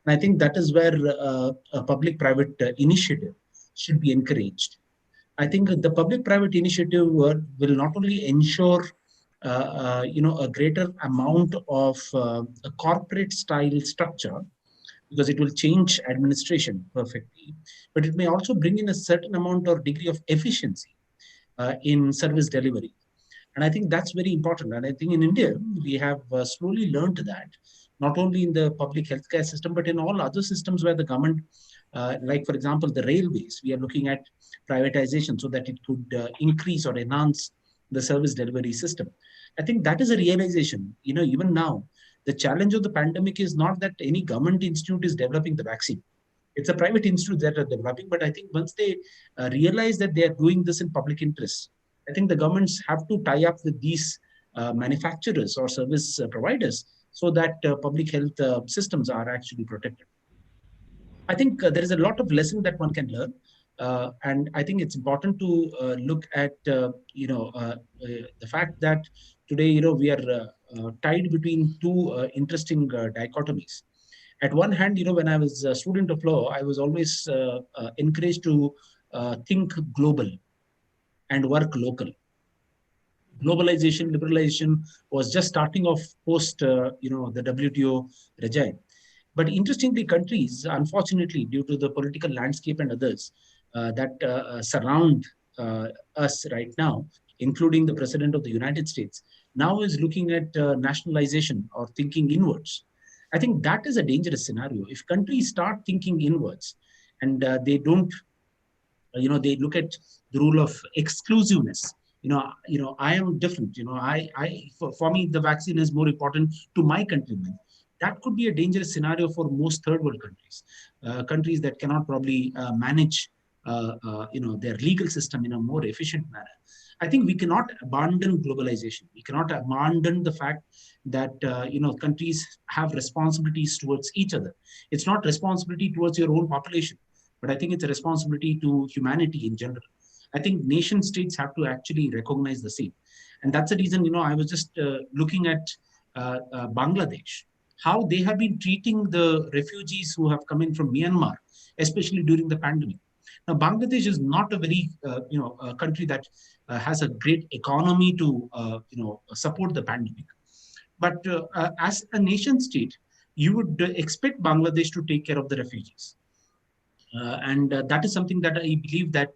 And I think that is where a public-private initiative should be encouraged. I think the public-private initiative will not only ensure a greater amount of a corporate-style structure, because it will change administration perfectly, but it may also bring in a certain amount or degree of efficiency in service delivery. And I think that's very important. And I think in India, we have slowly learned that not only in the public healthcare system, but in all other systems where the government, like for example, the railways, we are looking at privatization so that it could increase or enhance the service delivery system. I think that is a realization, even now, the challenge of the pandemic is not that any government institute is developing the vaccine. It's a private institute that are developing, but I think once they realize that they are doing this in public interest, I think the governments have to tie up with these manufacturers or service providers so that public health systems are actually protected. I think there is a lot of lesson that one can learn. And I think it's important to look at, the fact that today, we are tied between two interesting dichotomies. At one hand, when I was a student of law, I was always encouraged to think global and work local. Globalization, liberalization was just starting off post, the WTO regime. But interestingly, countries, unfortunately, due to the political landscape and others that surround us right now, including the President of the United States, now is looking at nationalization or thinking inwards. I think that is a dangerous scenario. If countries start thinking inwards and they don't, they look at the rule of exclusiveness. I am different. For me, the vaccine is more important to my countrymen. That could be a dangerous scenario for most third world countries, countries that cannot probably manage, their legal system in a more efficient manner. I think we cannot abandon globalization. We cannot abandon the fact that countries have responsibilities towards each other. It's not responsibility towards your own population, but I think it's a responsibility to humanity in general. I think nation states have to actually recognize the same. And that's the reason, I was just looking at Bangladesh, how they have been treating the refugees who have come in from Myanmar, especially during the pandemic. Now, Bangladesh is not a very, a country that has a great economy to, support the pandemic. But as a nation state, you would expect Bangladesh to take care of the refugees. And that is something that I believe that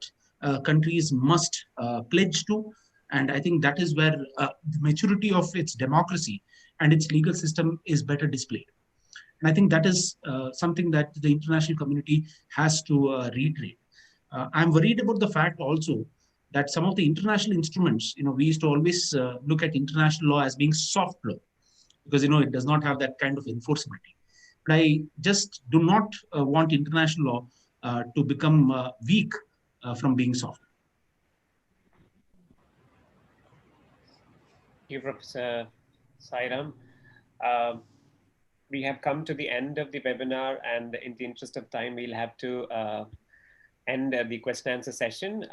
countries must pledge to. And I think that is where the maturity of its democracy and its legal system is better displayed. And I think that is something that the international community has to reiterate. I'm worried about the fact also that some of the international instruments, we used to always look at international law as being soft law because, it does not have that kind of enforceability. But I just do not want international law to become weak from being soft. Thank you, Professor Sairam. We have come to the end of the webinar, and in the interest of time, we'll have to end the question and answer session.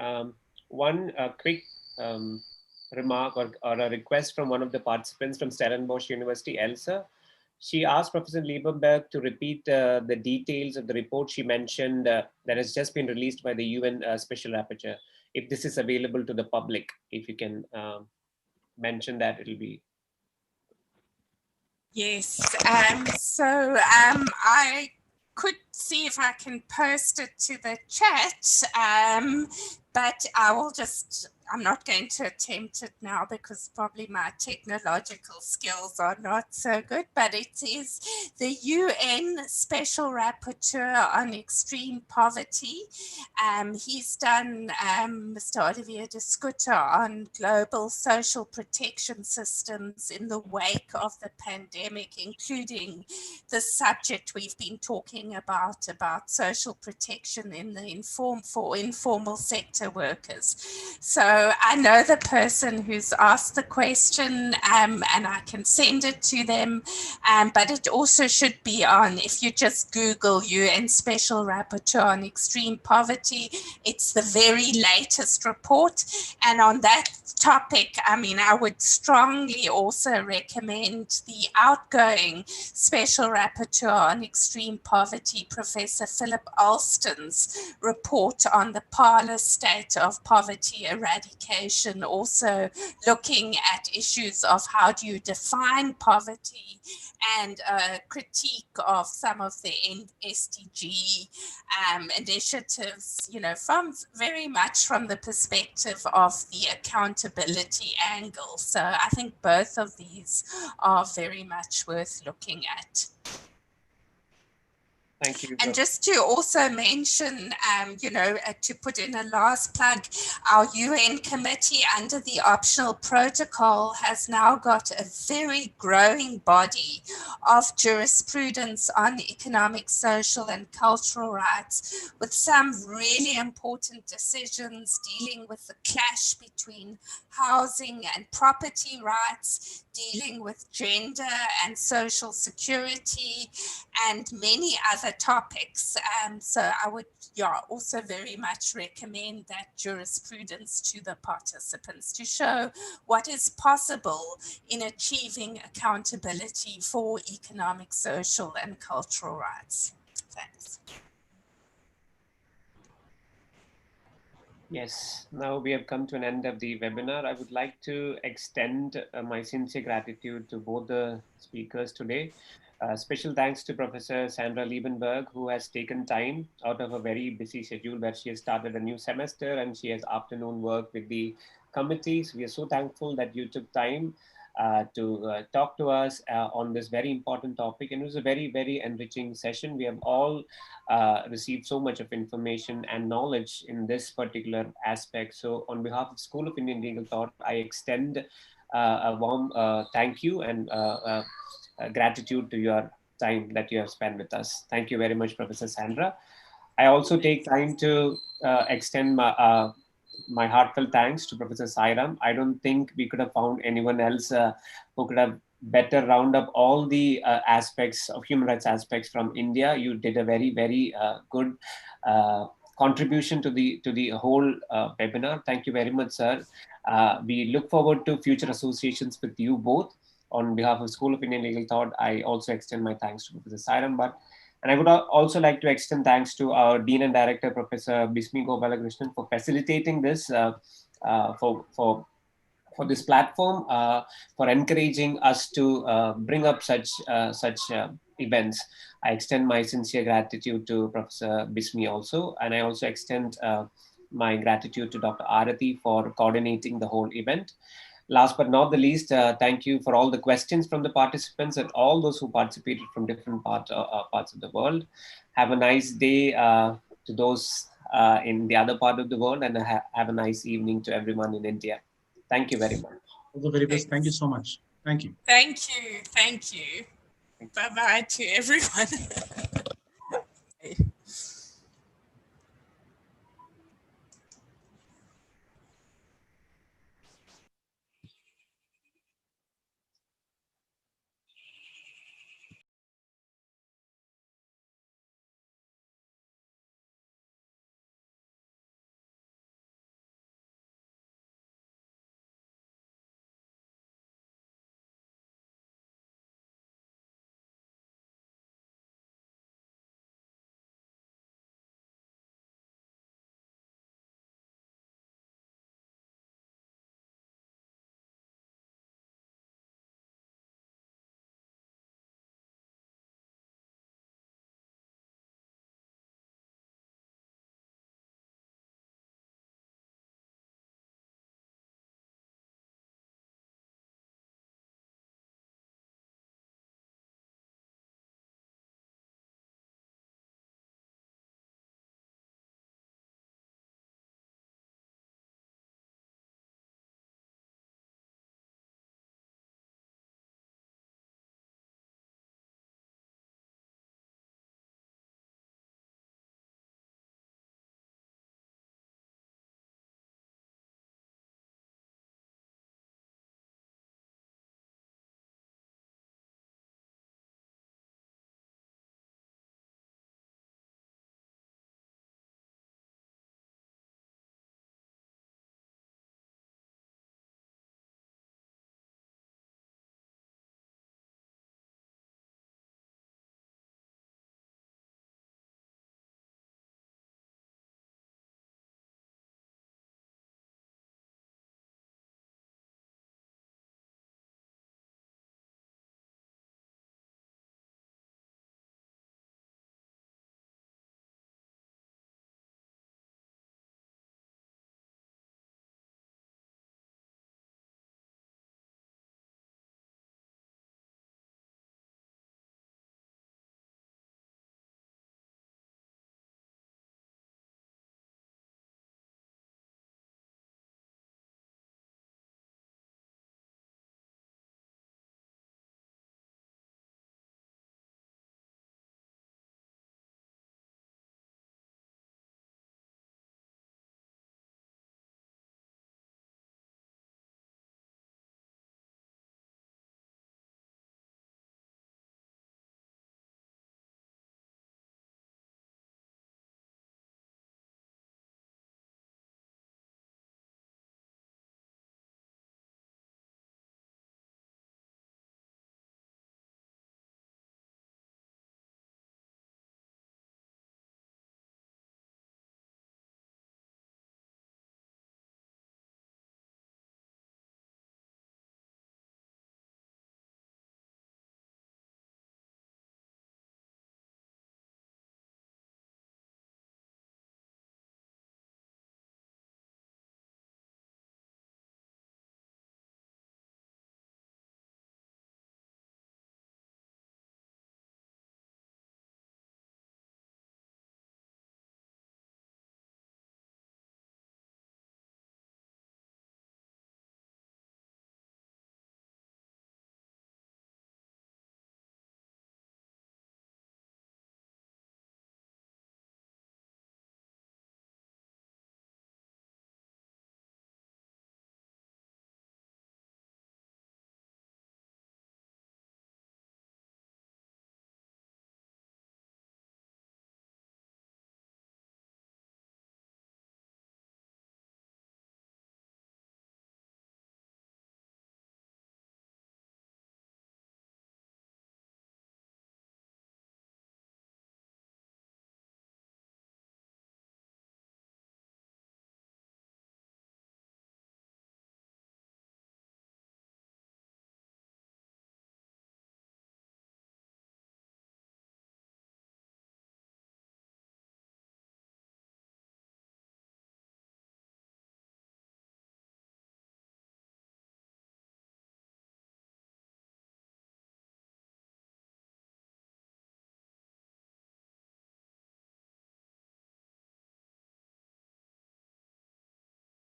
One quick remark or a request from one of the participants from Stellenbosch University, Elsa. She asked Professor Liebenberg to repeat the details of the report she mentioned that has just been released by the UN Special Rapporteur. If this is available to the public, if you can mention that, it'll be. Yes, I could see if I can post it to the chat, but I will just, I'm not going to attempt it now because probably my technological skills are not so good, but it is the UN Special Rapporteur on Extreme Poverty. He's done, Mr. Olivier de Schutter, on global social protection systems in the wake of the pandemic, including the subject we've been talking about social protection in the informal sector workers. So I know the person who's asked the question, and I can send it to them, but it also should be on, if you just Google UN Special Rapporteur on Extreme Poverty, it's the very latest report. And on that topic, I would strongly also recommend the outgoing Special Rapporteur on Extreme Poverty, Professor Philip Alston's report on the parlor state mandate of poverty eradication, also looking at issues of how do you define poverty, and a critique of some of the SDG initiatives, you know, from very much from the perspective of the accountability angle. So I think both of these are very much worth looking at. Thank you. And just to also mention, you know, to put in a last plug, our UN committee under the optional protocol has now got a very growing body of jurisprudence on economic, social, and cultural rights, with some really important decisions dealing with the clash between housing and property rights, dealing with gender and social security, and many other topics. So I would also very much recommend that jurisprudence to the participants to show what is possible in achieving accountability for economic, social, and cultural rights. Thanks. Yes, now we have come to an end of the webinar. I would like to extend my sincere gratitude to both the speakers today. Special thanks to Professor Sandra Liebenberg, who has taken time out of a very busy schedule where she has started a new semester and she has afternoon work with the committees. We are so thankful that you took time to talk to us on this very important topic. And it was a very, very enriching session. We have all received so much of information and knowledge in this particular aspect. So on behalf of School of Indian Legal Thought, I extend a warm thank you and gratitude to your time that you have spent with us. Thank you very much, Professor Sandra. I also take time to extend my heartfelt thanks to Professor Sairam. I don't think we could have found anyone else who could have better round up all the aspects of human rights aspects from India. You did a very, very good contribution to the whole webinar. Thank you very much, sir. We look forward to future associations with you both. On behalf of School of Indian Legal Thought, I also extend my thanks to Professor Sairam Bhatt. And I would also like to extend thanks to our Dean and Director, Professor Bismi Gopalakrishnan, for facilitating this, for this platform, for encouraging us to bring up such events. I extend my sincere gratitude to Professor Bismi also, and I also extend my gratitude to Dr. Arati for coordinating the whole event. Last but not the least, thank you for all the questions from the participants and all those who participated from different parts of the world. Have a nice day to those in the other part of the world, and have a nice evening to everyone in India. Thank you very much. All the very best. Thank you so much. Thank you. Thank you. Thank you. Bye-bye to everyone.